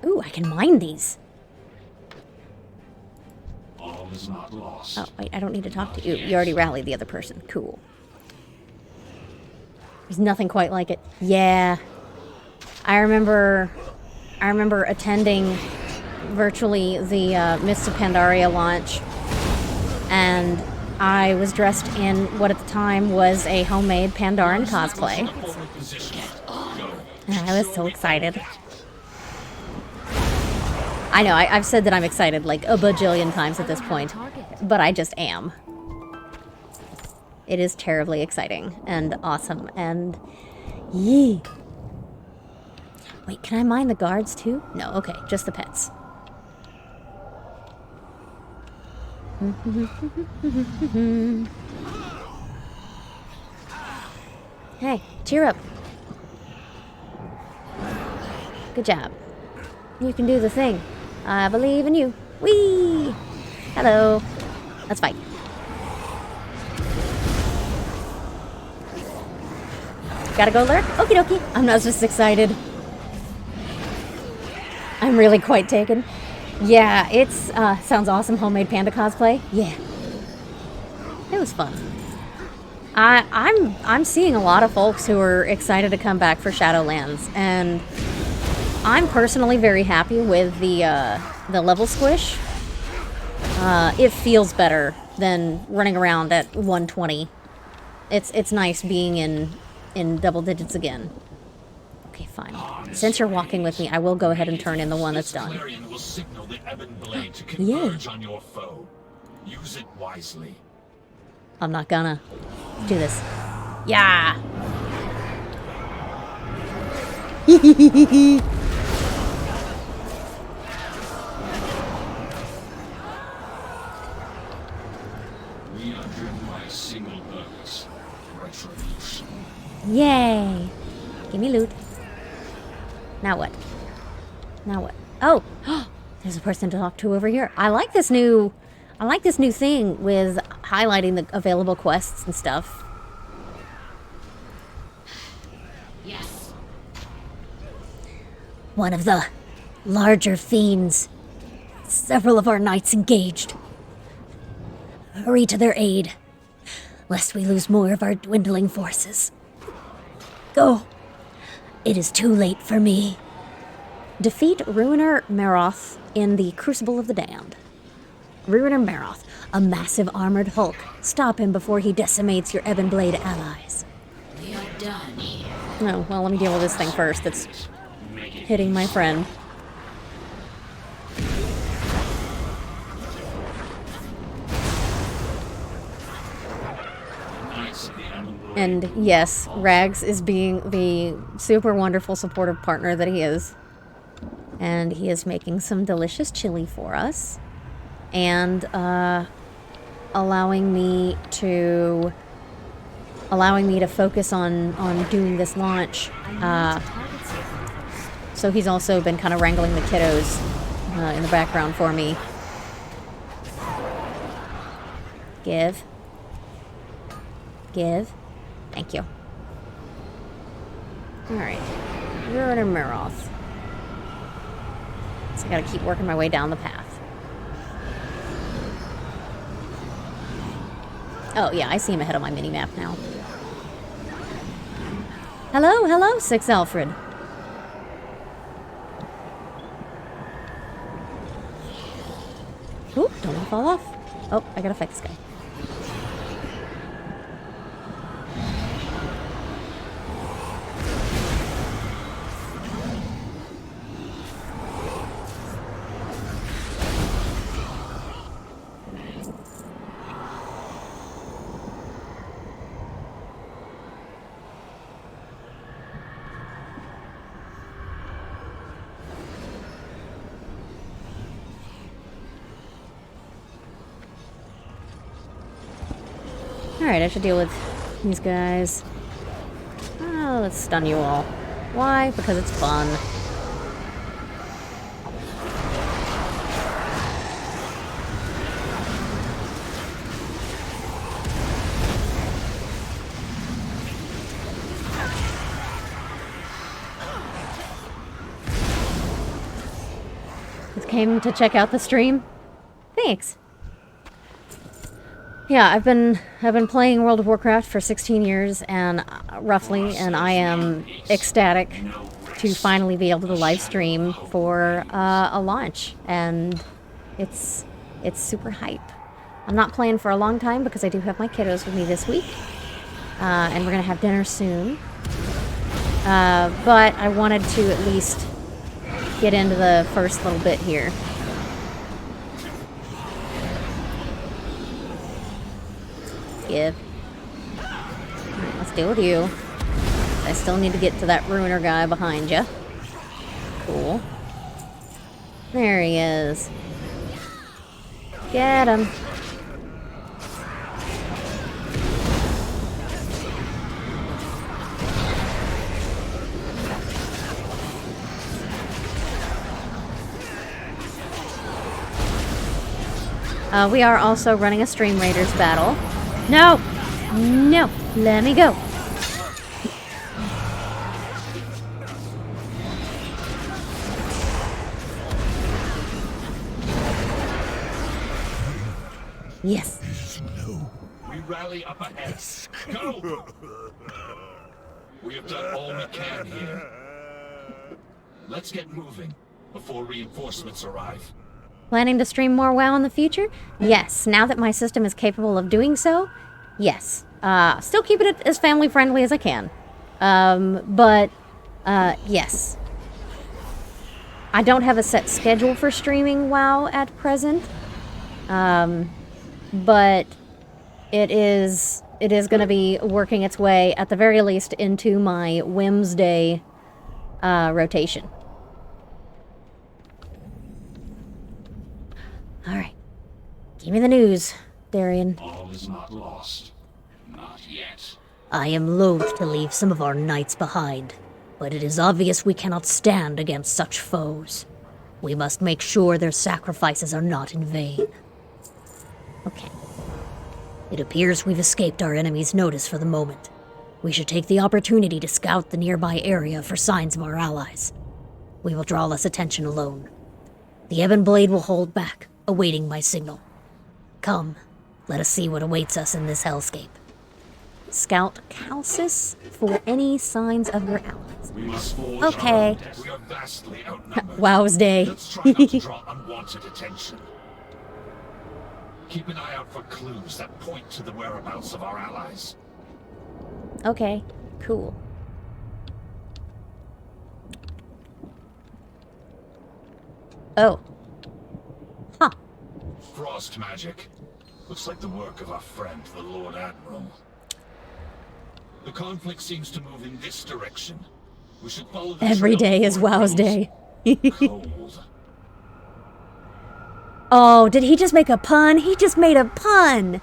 Ooh, I can mine these. All is not lost. Oh, wait, I don't need to talk to you. You already rallied the other person. Cool. There's nothing quite like it. Yeah. I remember attending virtually the Mists of Pandaria launch, and I was dressed in what at the time was a homemade Pandaren cosplay. And I was so excited. I know, I've said that I'm excited like a bajillion times at this point, but I just am. It is terribly exciting and awesome and yee. Wait, can I mine the guards too? No, okay, just the pets. Hey, cheer up. Good job. You can do the thing. I believe in you. Whee! Hello. Let's fight. Gotta go lurk? Okie dokie. I'm not just excited. I'm really quite taken. Yeah, it's sounds awesome. Homemade panda cosplay. Yeah. It was fun. I'm seeing a lot of folks who are excited to come back for Shadowlands, and I'm personally very happy with the level squish. It feels better than running around at 120. It's nice being in double digits again. Okay, fine. Since you're walking with me, I will go ahead and turn in the one that's done. Clarion will signal the Ebon Blade to Yay. converge on your foe. Use it wisely. I'm not gonna do this. Yeah. We are driven by a single purpose: retribution. Yay. Give me loot. Now what? Now what? Oh, there's a person to talk to over here. I like this new thing with highlighting the available quests and stuff. Yes. One of the larger fiends. Several of our knights engaged. Hurry to their aid, lest we lose more of our dwindling forces. Go. It is too late for me. Defeat Ruiner Meroth in the Crucible of the Damned. Ruiner Meroth, a massive armored hulk. Stop him before he decimates your Ebon Blade allies. We are done here. Oh, well, let me deal with this thing first. That's hitting my friend. And yes, Rags is being the super wonderful supportive partner that he is. And he is making some delicious chili for us. And allowing me to focus on doing this launch. So he's also been kind of wrangling the kiddos in the background for me. Give. Thank you. Alright. You're in a Meroth. So I gotta keep working my way down the path. Oh, yeah, I see him ahead on my mini-map now. Hello, 6 Alfred. Oop, don't want to fall off. Oh, I gotta fight this guy. Alright, I should deal with these guys. Oh, let's stun you all. Why? Because it's fun. Just came to check out the stream? Thanks. Yeah, I've been playing World of Warcraft for 16 years and roughly, and I am ecstatic to finally be able to live stream for a launch, and it's super hype. I'm not playing for a long time because I do have my kiddos with me this week, and we're gonna have dinner soon. But I wanted to at least get into the first little bit here. Give. Alright, let's deal with you. I still need to get to that ruiner guy behind you. Cool. There he is. Get him. We are also running a Stream Raiders battle. No! No! Let me go! Yes. We rally up ahead. Go! We have done all we can here. Let's get moving before reinforcements arrive. Planning to stream more WoW in the future? Yes. Now that my system is capable of doing so, yes. Still keeping it as family friendly as I can. But yes. I don't have a set schedule for streaming WoW at present. But it is going to be working its way, at the very least, into my Wednesday rotation. Alright. Give me the news, Darian. All is not lost. Not yet. I am loath to leave some of our knights behind, but it is obvious we cannot stand against such foes. We must make sure their sacrifices are not in vain. Okay. It appears we've escaped our enemy's notice for the moment. We should take the opportunity to scout the nearby area for signs of our allies. We will draw less attention alone. The Ebon Blade will hold back, awaiting my signal. Come, let us see what awaits us in this hellscape. Scout Calcis for any signs of your allies. We must forge Okay. on. We are vastly outnumbered. Wow's day. Let's try not to draw unwanted attention. Keep an eye out for clues that point to the whereabouts of our allies. Okay, cool. Oh. Huh. Frost magic. Looks like the work of our friend, the Lord Admiral. The conflict seems to move in this direction. We should follow the Every trail day is before it Wow's grows day. cold. Oh, did he just make a pun? He just made a pun!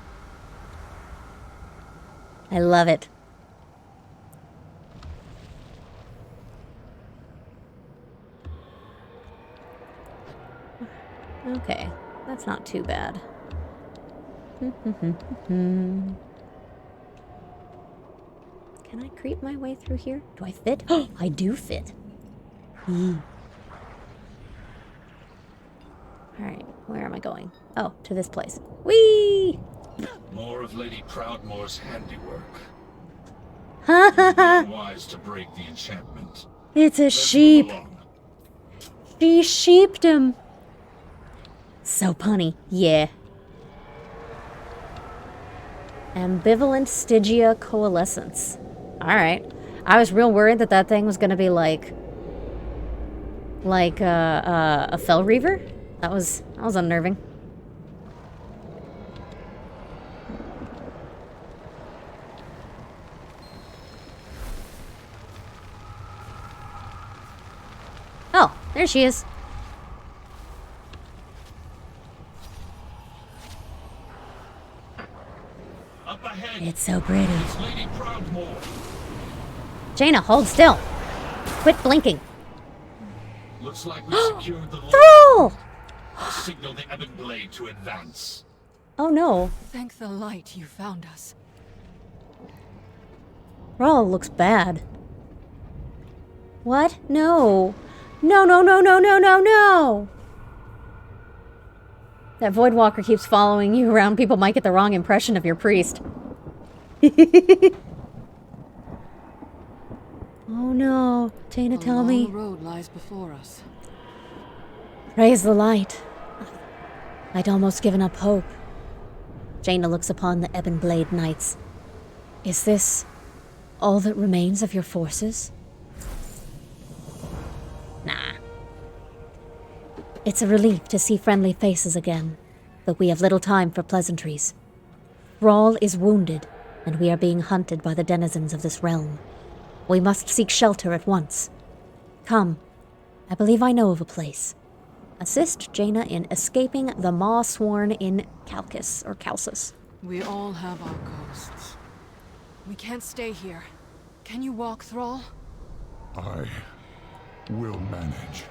I love it. Okay, that's not too bad. Can I creep my way through here? Do I fit? Oh, I do fit. Alright, where am I going? Oh, to this place. Whee! More of Lady Proudmoore's handiwork. Ha ha ha! Wise to break the enchantment. It's a Let's sheep. move along. She sheeped him. So punny. Yeah. Ambivalent Stygia Coalescence. Alright. I was real worried that that thing was gonna be like a Fell Reaver. That was unnerving. Oh, there she is. Up ahead. It's so pretty. It's Lady Proudmoore. Jaina, hold still. Quit blinking. Looks like we secured the Thrall! Signal the Ebon Blade to advance. Oh no. Thank the light you found us. Thrall looks bad. What? No. No, no, no, no, no, no, no! That Voidwalker keeps following you around. People might get the wrong impression of your priest. Oh no. Jaina, tell me. The road lies before us. Praise the light. I'd almost given up hope. Jaina looks upon the Ebon Blade Knights. Is this all that remains of your forces? Nah. It's a relief to see friendly faces again, but we have little time for pleasantries. Thrall is wounded, and we are being hunted by the denizens of this realm. We must seek shelter at once. Come, I believe I know of a place. Assist Jaina in escaping the Maw Sworn in Calcis. We all have our ghosts. We can't stay here. Can you walk, Thrall? I will manage.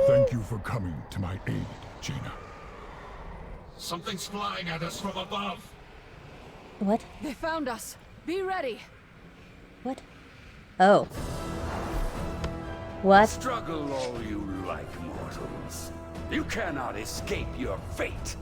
Thank you for coming to my aid, Jaina. Something's flying at us from above. What? They found us. Be ready. What? Oh. What? Struggle all you like, mortals. You cannot escape your fate.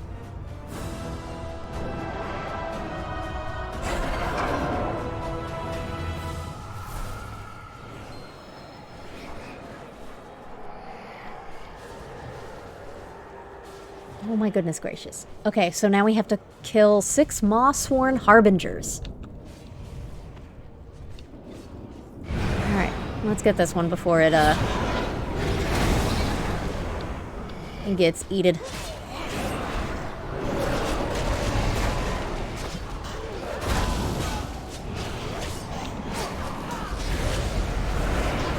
Oh my goodness gracious. Okay, so now we have to kill 6 Maw-sworn Harbingers. Alright, let's get this one before it gets eated.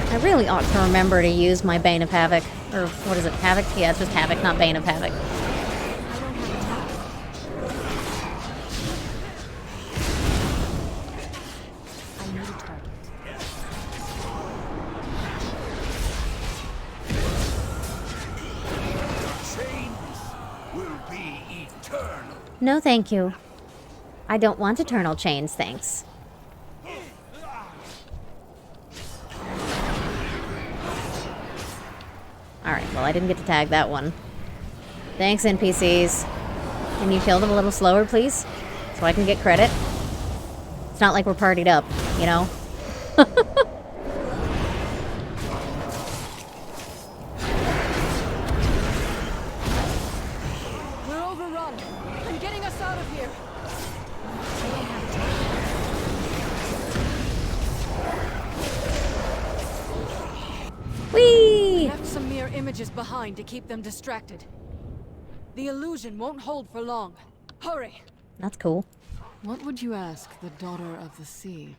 I really ought to remember to use my Bane of Havoc. Or, what is it? Havoc? Yeah, it's just Havoc, not Bane of Havoc. I need a target. Chains will be eternal. No, thank you. I don't want eternal chains, thanks. Alright, well, I didn't get to tag that one. Thanks, NPCs. Can you kill them a little slower, please? So I can get credit? It's not like we're partied up, you know? We're overrun. I'm getting us out of here. Whee! Left some mere images behind to keep them distracted. The illusion won't hold for long. Hurry! That's cool. What would you ask the Daughter of the Sea?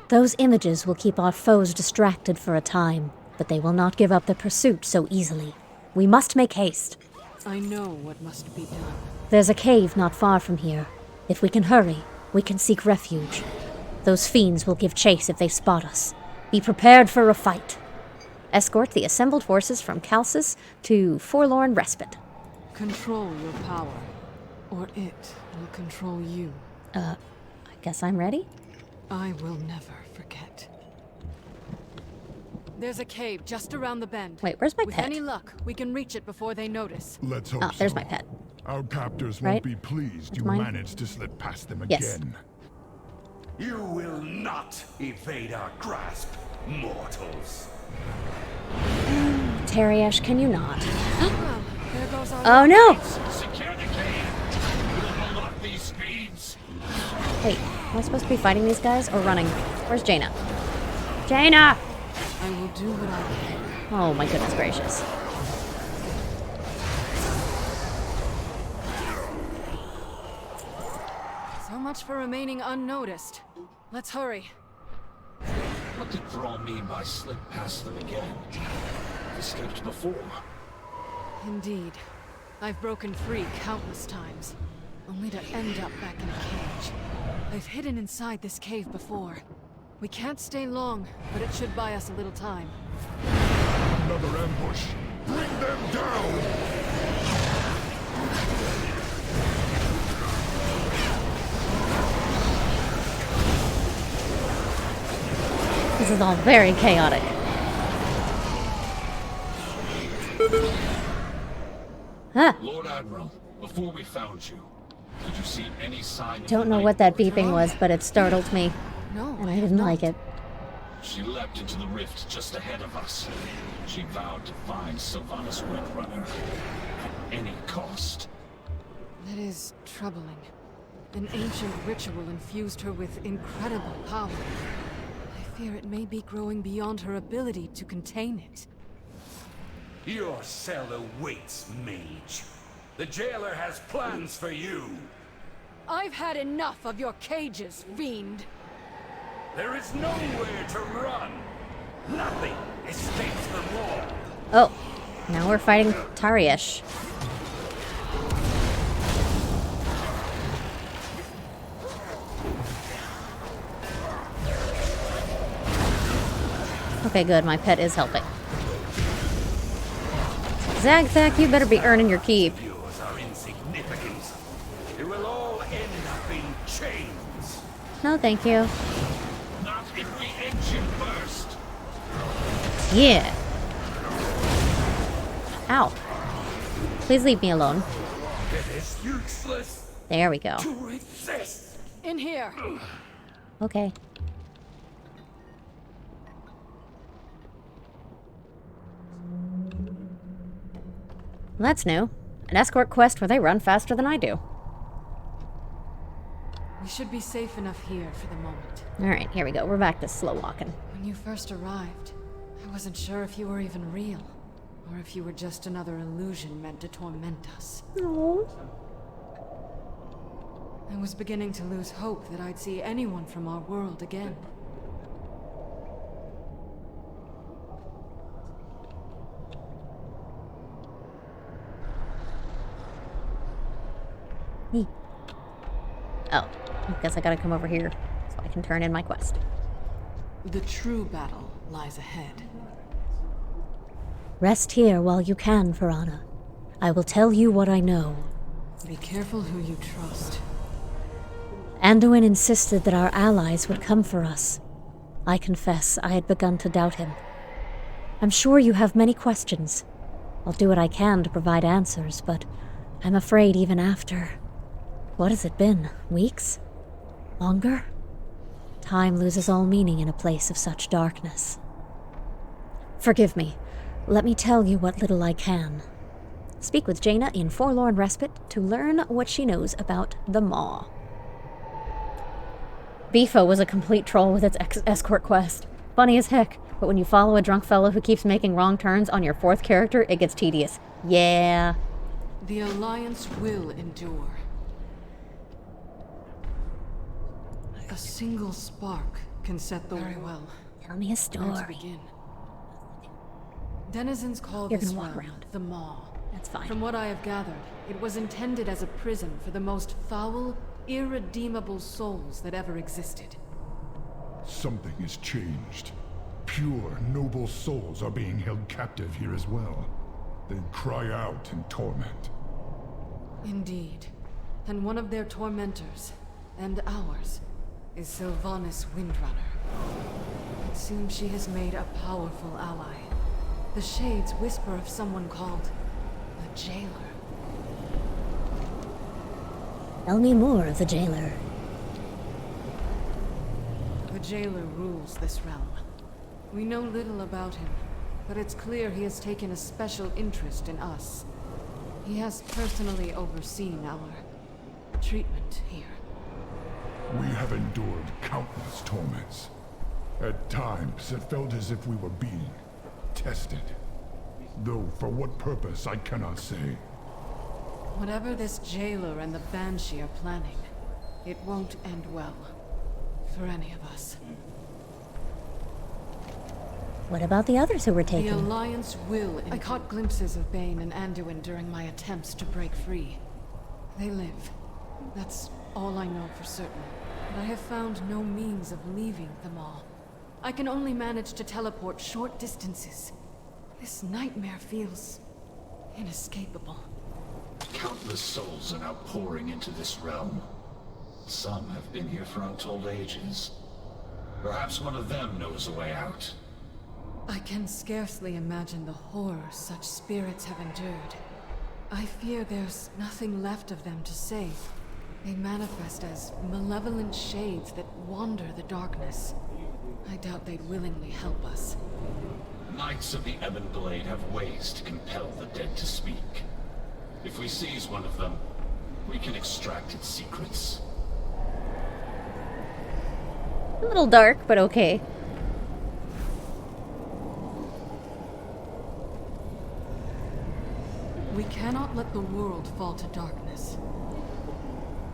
Those images will keep our foes distracted for a time, but they will not give up the pursuit so easily. We must make haste. I know what must be done. There's a cave not far from here. If we can hurry, we can seek refuge. Those fiends will give chase if they spot us. Be prepared for a fight. Escort the assembled forces from Calcis to Forlorn Respite. Control your power, or it will control you. I guess I'm ready? I will never forget. There's a cave just around the bend. Wait, where's my With pet? any luck, we can reach it before they notice. Let's hope Oh, there's so. my pet. Our captors Right? won't be pleased That's you mine? managed to slip past them Yes. again. You will not evade our grasp, mortals. Tariesh, can you not? Well, there goes our Oh no! Secure the cave. We'll unlock these speeds. Wait, am I supposed to be fighting these guys or running? Where's Jaina? Jaina! I will do what I can. Oh my goodness gracious. So much for remaining unnoticed. Let's hurry. What did Thrall mean by slip past them again? Escaped before. Indeed. I've broken free countless times, only to end up back in a cage. I've hidden inside this cave before. We can't stay long, but it should buy us a little time. Another ambush. Bring them down! This is all very chaotic. Ah, Lord Admiral, before we found you, did you see any sign of don't the know Night what that Lord? beeping was, but it startled me, No, and I didn't like it. She leapt into the rift just ahead of us. She vowed to find Sylvanas Windrunner at any cost. That is troubling. An ancient ritual infused her with incredible power. I fear it may be growing beyond her ability to contain it. Your cell awaits, mage. The jailer has plans for you. I've had enough of your cages, fiend. There is nowhere to run. Nothing escapes the law. Oh, now we're fighting Tariesh. Okay, good. My pet is helping. Zagthak, you better be earning your keep. Yours are insignificant. It will all end up in chains. No, thank you. Not if we end you first. Yeah. Ow. Please leave me alone. It is useless There we go. to resist. In here. Okay. Well, that's new. An escort quest where they run faster than I do. We should be safe enough here for the moment. Alright, here we go. We're back to slow walking. When you first arrived, I wasn't sure if you were even real, or if you were just another illusion meant to torment us. No. I was beginning to lose hope that I'd see anyone from our world again. Oh, I guess I gotta come over here so I can turn in my quest. The true battle lies ahead. Rest here while you can, Farana. I will tell you what I know. Be careful who you trust. Anduin insisted that our allies would come for us. I confess I had begun to doubt him. I'm sure you have many questions. I'll do what I can to provide answers, but I'm afraid even after... What has it been? Weeks? Longer? Time loses all meaning in a place of such darkness. Forgive me. Let me tell you what little I can. Speak with Jaina in Forlorn Respite to learn what she knows about the Maw. Beefo was a complete troll with its escort quest. Funny as heck, but when you follow a drunk fellow who keeps making wrong turns on your fourth character, it gets tedious. Yeah. The Alliance will endure. A single spark can set the... Very well. Tell me a story. Let's begin. Denizens call You're this gonna walk realm around. the Maw. That's fine. From what I have gathered, it was intended as a prison for the most foul, irredeemable souls that ever existed. Something has changed. Pure, noble souls are being held captive here as well. They cry out in torment. Indeed. And one of their tormentors, and ours, is Sylvanas Windrunner. It seems she has made a powerful ally. The Shades whisper of someone called the Jailer. Tell me more of the Jailer. The Jailer rules this realm. We know little about him, but it's clear he has taken a special interest in us. He has personally overseen our treatment here. We have endured countless torments. At times, it felt as if we were being tested. Though for what purpose, I cannot say. Whatever this Jailer and the Banshee are planning, it won't end well. For any of us. What about the others who were The taken? Alliance will... I caught glimpses of Bane and Anduin during my attempts to break free. They live. That's all I know for certain. But I have found no means of leaving them all. I can only manage to teleport short distances. This nightmare feels... inescapable. Countless souls are now pouring into this realm. Some have been here for untold ages. Perhaps one of them knows a way out. I can scarcely imagine the horror such spirits have endured. I fear there's nothing left of them to save. They manifest as malevolent shades that wander the darkness. I doubt they'd willingly help us. Knights of the Ebon Blade have ways to compel the dead to speak. If we seize one of them, we can extract its secrets. A little dark, but okay. We cannot let the world fall to darkness.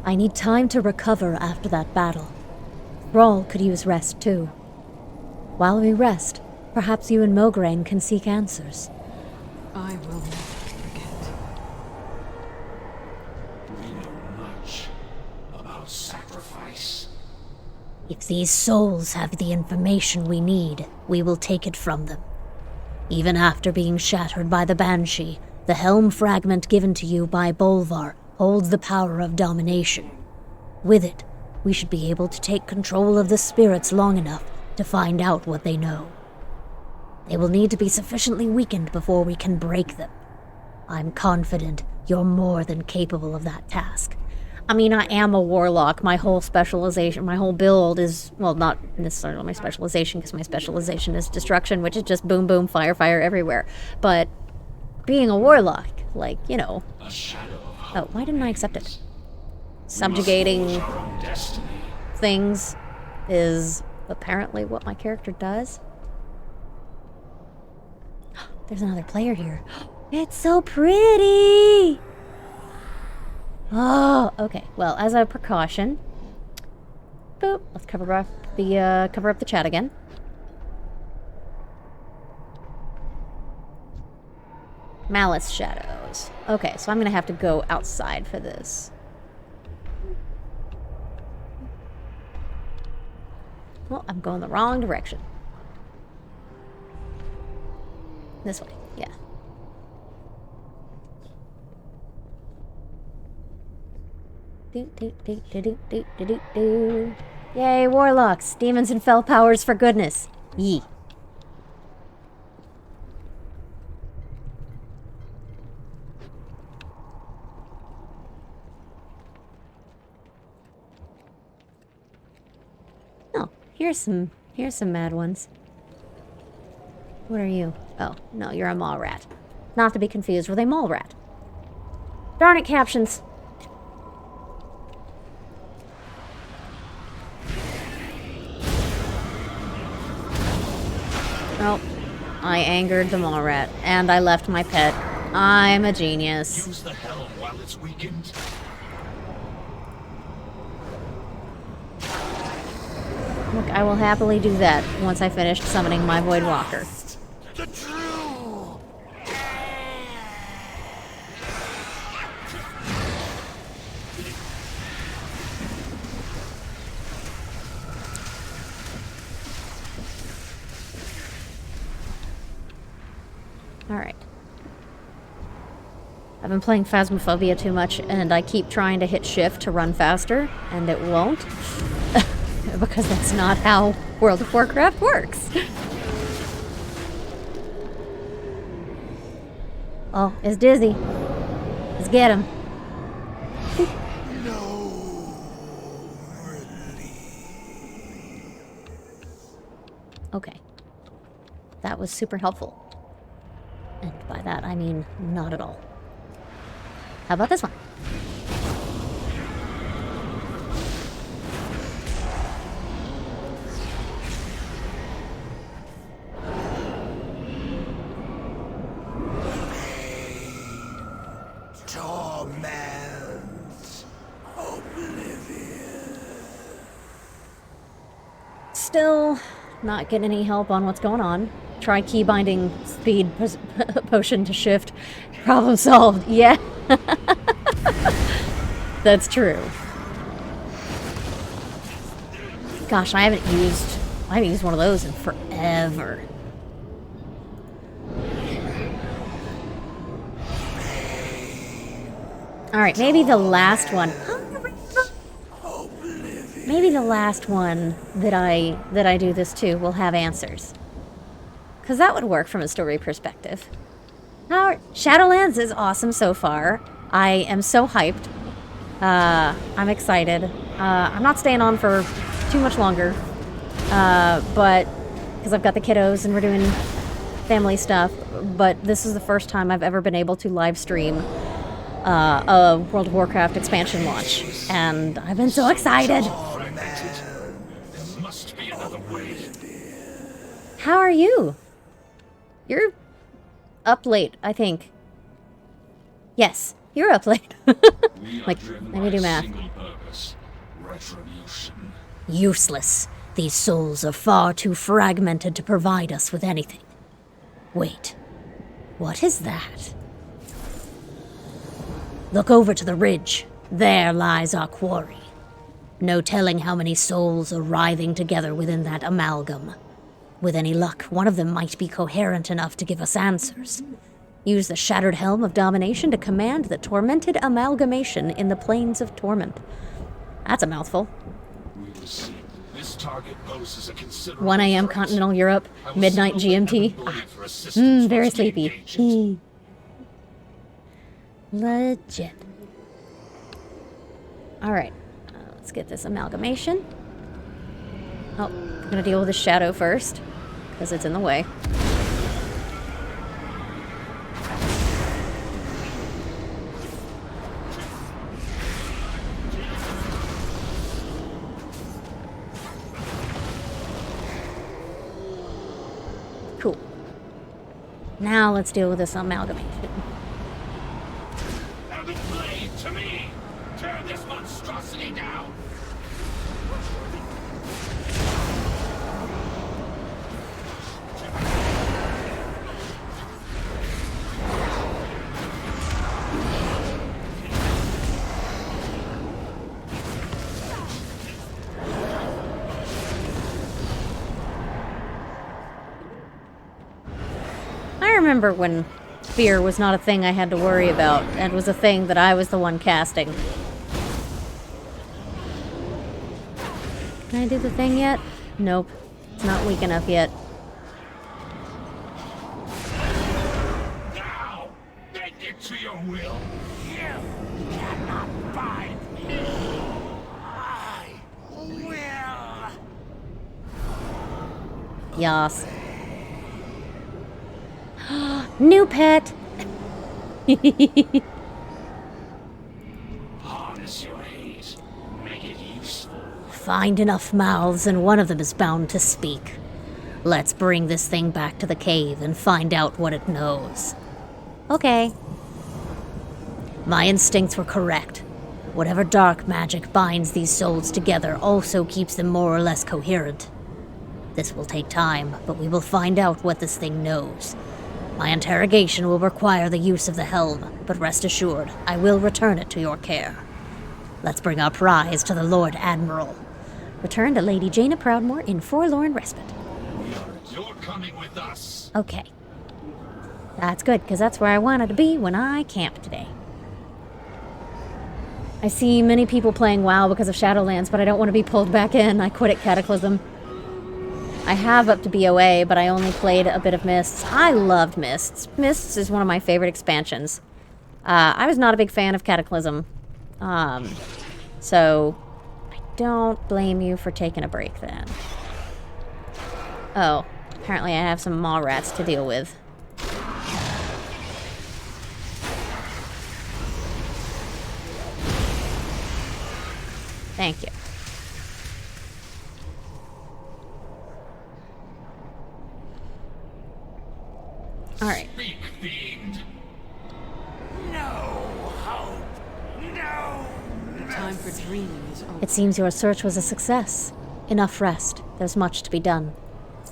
I need time to recover after that battle. Thrall could use rest too. While we rest, perhaps you and Mograine can seek answers. I will never forget. We know much about sacrifice. If these souls have the information we need, we will take it from them. Even after being shattered by the Banshee, the helm fragment given to you by Bolvar holds the power of domination. With it, we should be able to take control of the spirits long enough to find out what they know. They will need to be sufficiently weakened before we can break them. I'm confident you're more than capable of that task. I mean, I am a warlock. My whole specialization, my whole build is, well, not necessarily my specialization, because my specialization is destruction, which is just boom, boom, fire, fire everywhere. But being a warlock. Like, you know. A shadow. Oh, why didn't I accept it? Subjugating Our own destiny. things is apparently what my character does. There's another player here. It's so pretty! Oh, okay. Well, as a precaution, boop. Let's cover up the chat again. Malice shadows. Okay, so I'm gonna have to go outside for this. Well, I'm going the wrong direction. This way, yeah. Do. Yay, warlocks, demons and fell powers for goodness. Yee. Oh, here's some mad ones. What are you? Oh, no, you're a mall rat. Not to be confused with a mall rat. Darn it, captions. Oh, I angered the mall rat, and I left my pet. I'm a genius. Use the helm while it's weakened. Look, I will happily do that once I finish summoning my Void Walker. The true. Alright. I've been playing Phasmophobia too much, and I keep trying to hit shift to run faster, and it won't. Because that's not how World of Warcraft works. Oh, it's Dizzy. Let's get him. Okay. That was super helpful. And by that, I mean not at all. How about this one? Torment. Oblivion. Still not getting any help on what's going on. Try key binding speed potion to shift. Problem solved. Yeah. That's true. Gosh, I haven't used one of those in forever. Alright, maybe the last one. Maybe the last one that I do this to will have answers. Because that would work from a story perspective. Shadowlands is awesome so far. I am so hyped. I'm excited. I'm not staying on for too much longer. But because I've got the kiddos and we're doing family stuff. But this is the first time I've ever been able to live stream a World of Warcraft expansion launch. And I've been so excited. There must be another way. How are you? You're up late, I think. Yes, you're up late. Like, let me do math. Retribution. Useless. These souls are far too fragmented to provide us with anything. Wait, what is that? Look over to the ridge. There lies our quarry. No telling how many souls are writhing together within that amalgam. With any luck, one of them might be coherent enough to give us answers. Use the Shattered Helm of Domination to command the tormented amalgamation in the plains of torment. That's a mouthful. We will see. This target poses a considerable 1 a.m. threat. continental Europe, midnight GMT. Very sleepy. Legit. Alright, let's get this amalgamation. Oh, we're gonna deal with the shadow first, because it's in the way. Cool. Now let's deal with this amalgamation. Ebon Blade, to me! Tear this monstrosity down! I remember when fear was not a thing I had to worry about, and was a thing that I was the one casting. Can I do the thing yet? Nope. It's not weak enough yet. Now! Bend it to your will! You cannot bind me! I will! Yas. New pet! Harness your hate. Make it useful. Find enough mouths and one of them is bound to speak. Let's bring this thing back to the cave and find out what it knows. Okay. My instincts were correct. Whatever dark magic binds these souls together also keeps them more or less coherent. This will take time, but we will find out what this thing knows. My interrogation will require the use of the helm, but rest assured, I will return it to your care. Let's bring our prize to the Lord Admiral. Return to Lady Jaina Proudmoore in forlorn respite. You're coming with us. Okay. That's good, because that's where I wanted to be when I camped today. I see many people playing WoW because of Shadowlands, but I don't want to be pulled back in. I quit at Cataclysm. I have up to BOA, but I only played a bit of Mists. I loved Mists. Mists is one of my favorite expansions. I was not a big fan of Cataclysm. So I don't blame you for taking a break then. Oh, apparently I have some maw rats to deal with. Thank you. All right. Speak, fiend. No hope. No. The time for dreaming is over. It seems your search was a success. Enough rest. There's much to be done.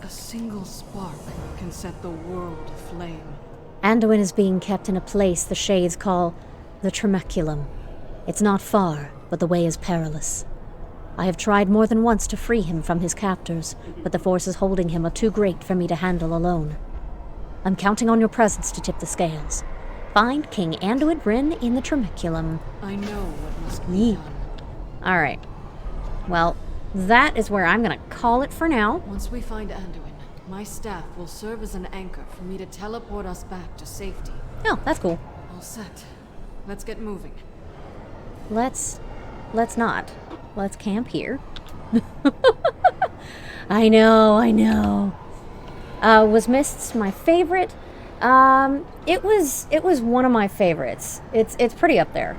A single spark can set the world aflame. Anduin is being kept in a place the Shades call the Tremeculum. It's not far, but the way is perilous. I have tried more than once to free him from his captors, but the forces holding him are too great for me to handle alone. I'm counting on your presence to tip the scales. Find King Anduin Wrynn in the Tremeculum. I know what must be done. Alright. Well, that is where I'm gonna call it for now. Once we find Anduin, my staff will serve as an anchor for me to teleport us back to safety. Oh, that's cool. All set. Let's get moving. Let's not. Let's camp here. I know. Was Mists my favorite? It was one of my favorites. It's pretty up there.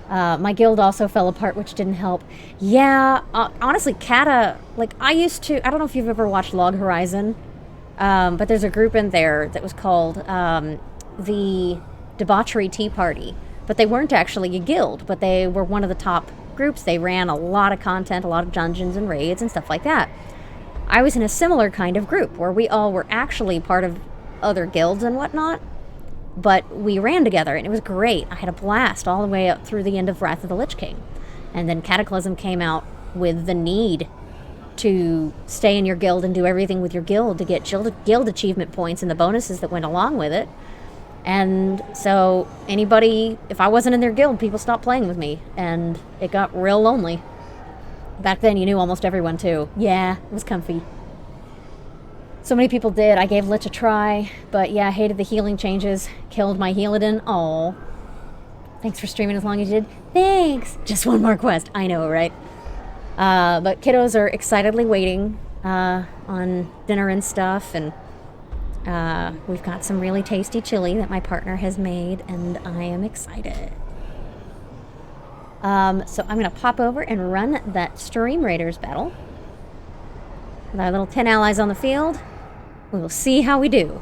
My guild also fell apart, which didn't help. Yeah, honestly, Kata, I don't know if you've ever watched Log Horizon, but there's a group in there that was called the Debauchery Tea Party. But they weren't actually a guild, but they were one of the top groups. They ran a lot of content, a lot of dungeons and raids and stuff like that. I was in a similar kind of group where we all were actually part of other guilds and whatnot, but we ran together and it was great. I had a blast all the way up through the end of Wrath of the Lich King. And then Cataclysm came out with the need to stay in your guild and do everything with your guild to get guild achievement points and the bonuses that went along with it. And so anybody, if I wasn't in their guild, people stopped playing with me, and it got real lonely. Back then, you knew almost everyone, too. Yeah, it was comfy. So many people did. I gave Lich a try, but yeah, I hated the healing changes. Killed my Healadin. Aw. Thanks for streaming as long as you did. Thanks! Just one more quest. I know, right? But kiddos are excitedly waiting on dinner and stuff, and we've got some really tasty chili that my partner has made, and I am excited. So I'm going to pop over and run that Stream Raiders battle with our little 10 allies on the field. We'll see how we do.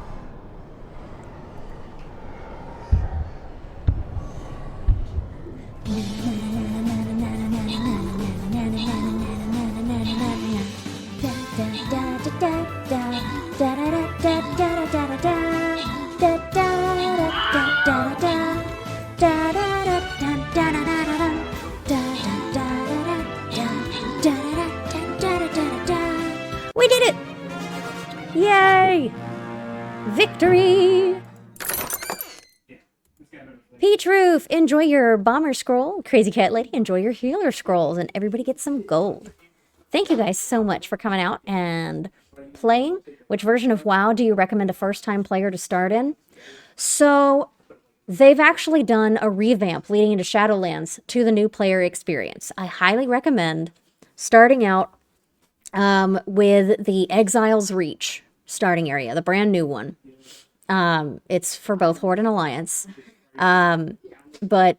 We did it! Yay! Victory! Peach Roof, enjoy your bomber scroll. Crazy Cat Lady, enjoy your healer scrolls. And everybody gets some gold. Thank you guys so much for coming out and playing. Which version of WoW do you recommend a first-time player to start in? So, they've actually done a revamp leading into Shadowlands to the new player experience. I highly recommend starting out with the Exile's Reach starting area, the brand new one. It's for both Horde and Alliance. But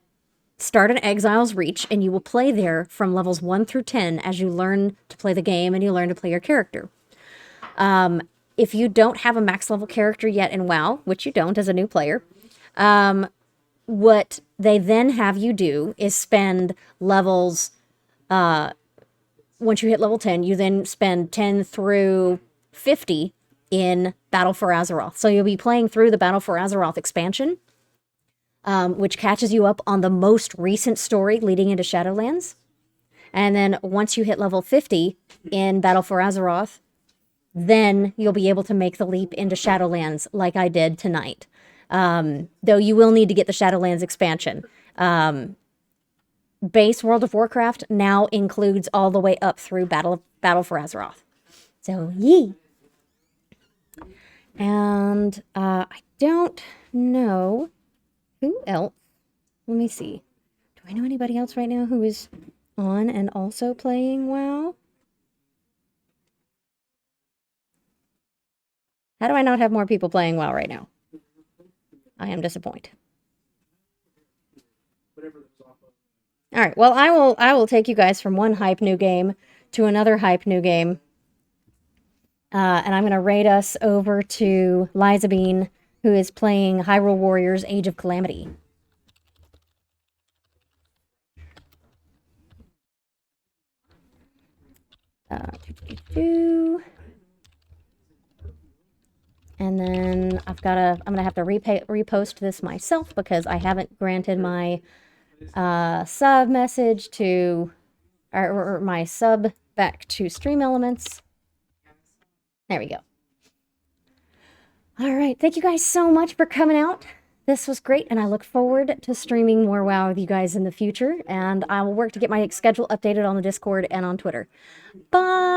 start an Exile's Reach, and you will play there from levels 1 through 10 as you learn to play the game and you learn to play your character. If you don't have a max level character yet in WoW, which you don't as a new player, what they then have you do is spend levels, once you hit level 10, you then spend 10 through 50 in Battle for Azeroth. So you'll be playing through the Battle for Azeroth expansion, which catches you up on the most recent story leading into Shadowlands. And then once you hit level 50 in Battle for Azeroth, then you'll be able to make the leap into Shadowlands like I did tonight. Though you will need to get the Shadowlands expansion. Base World of Warcraft now includes all the way up through Battle for Azeroth. So, yee! And I don't know who else. Let me see. Do I know anybody else right now who is on and also playing WoW? How do I not have more people playing WoW right now? I am disappointed. All right, well, I will take you guys from one hype new game to another hype new game. And I'm going to raid us over to Liza Bean, who is playing Hyrule Warriors Age of Calamity. And then I'm gonna have to repost this myself because I haven't granted my sub message to, or my sub back to Stream Elements. There we go. All right, thank you guys so much for coming out. This was great, and I look forward to streaming more WoW with you guys in the future, and I will work to get my schedule updated on the Discord and on Twitter. Bye!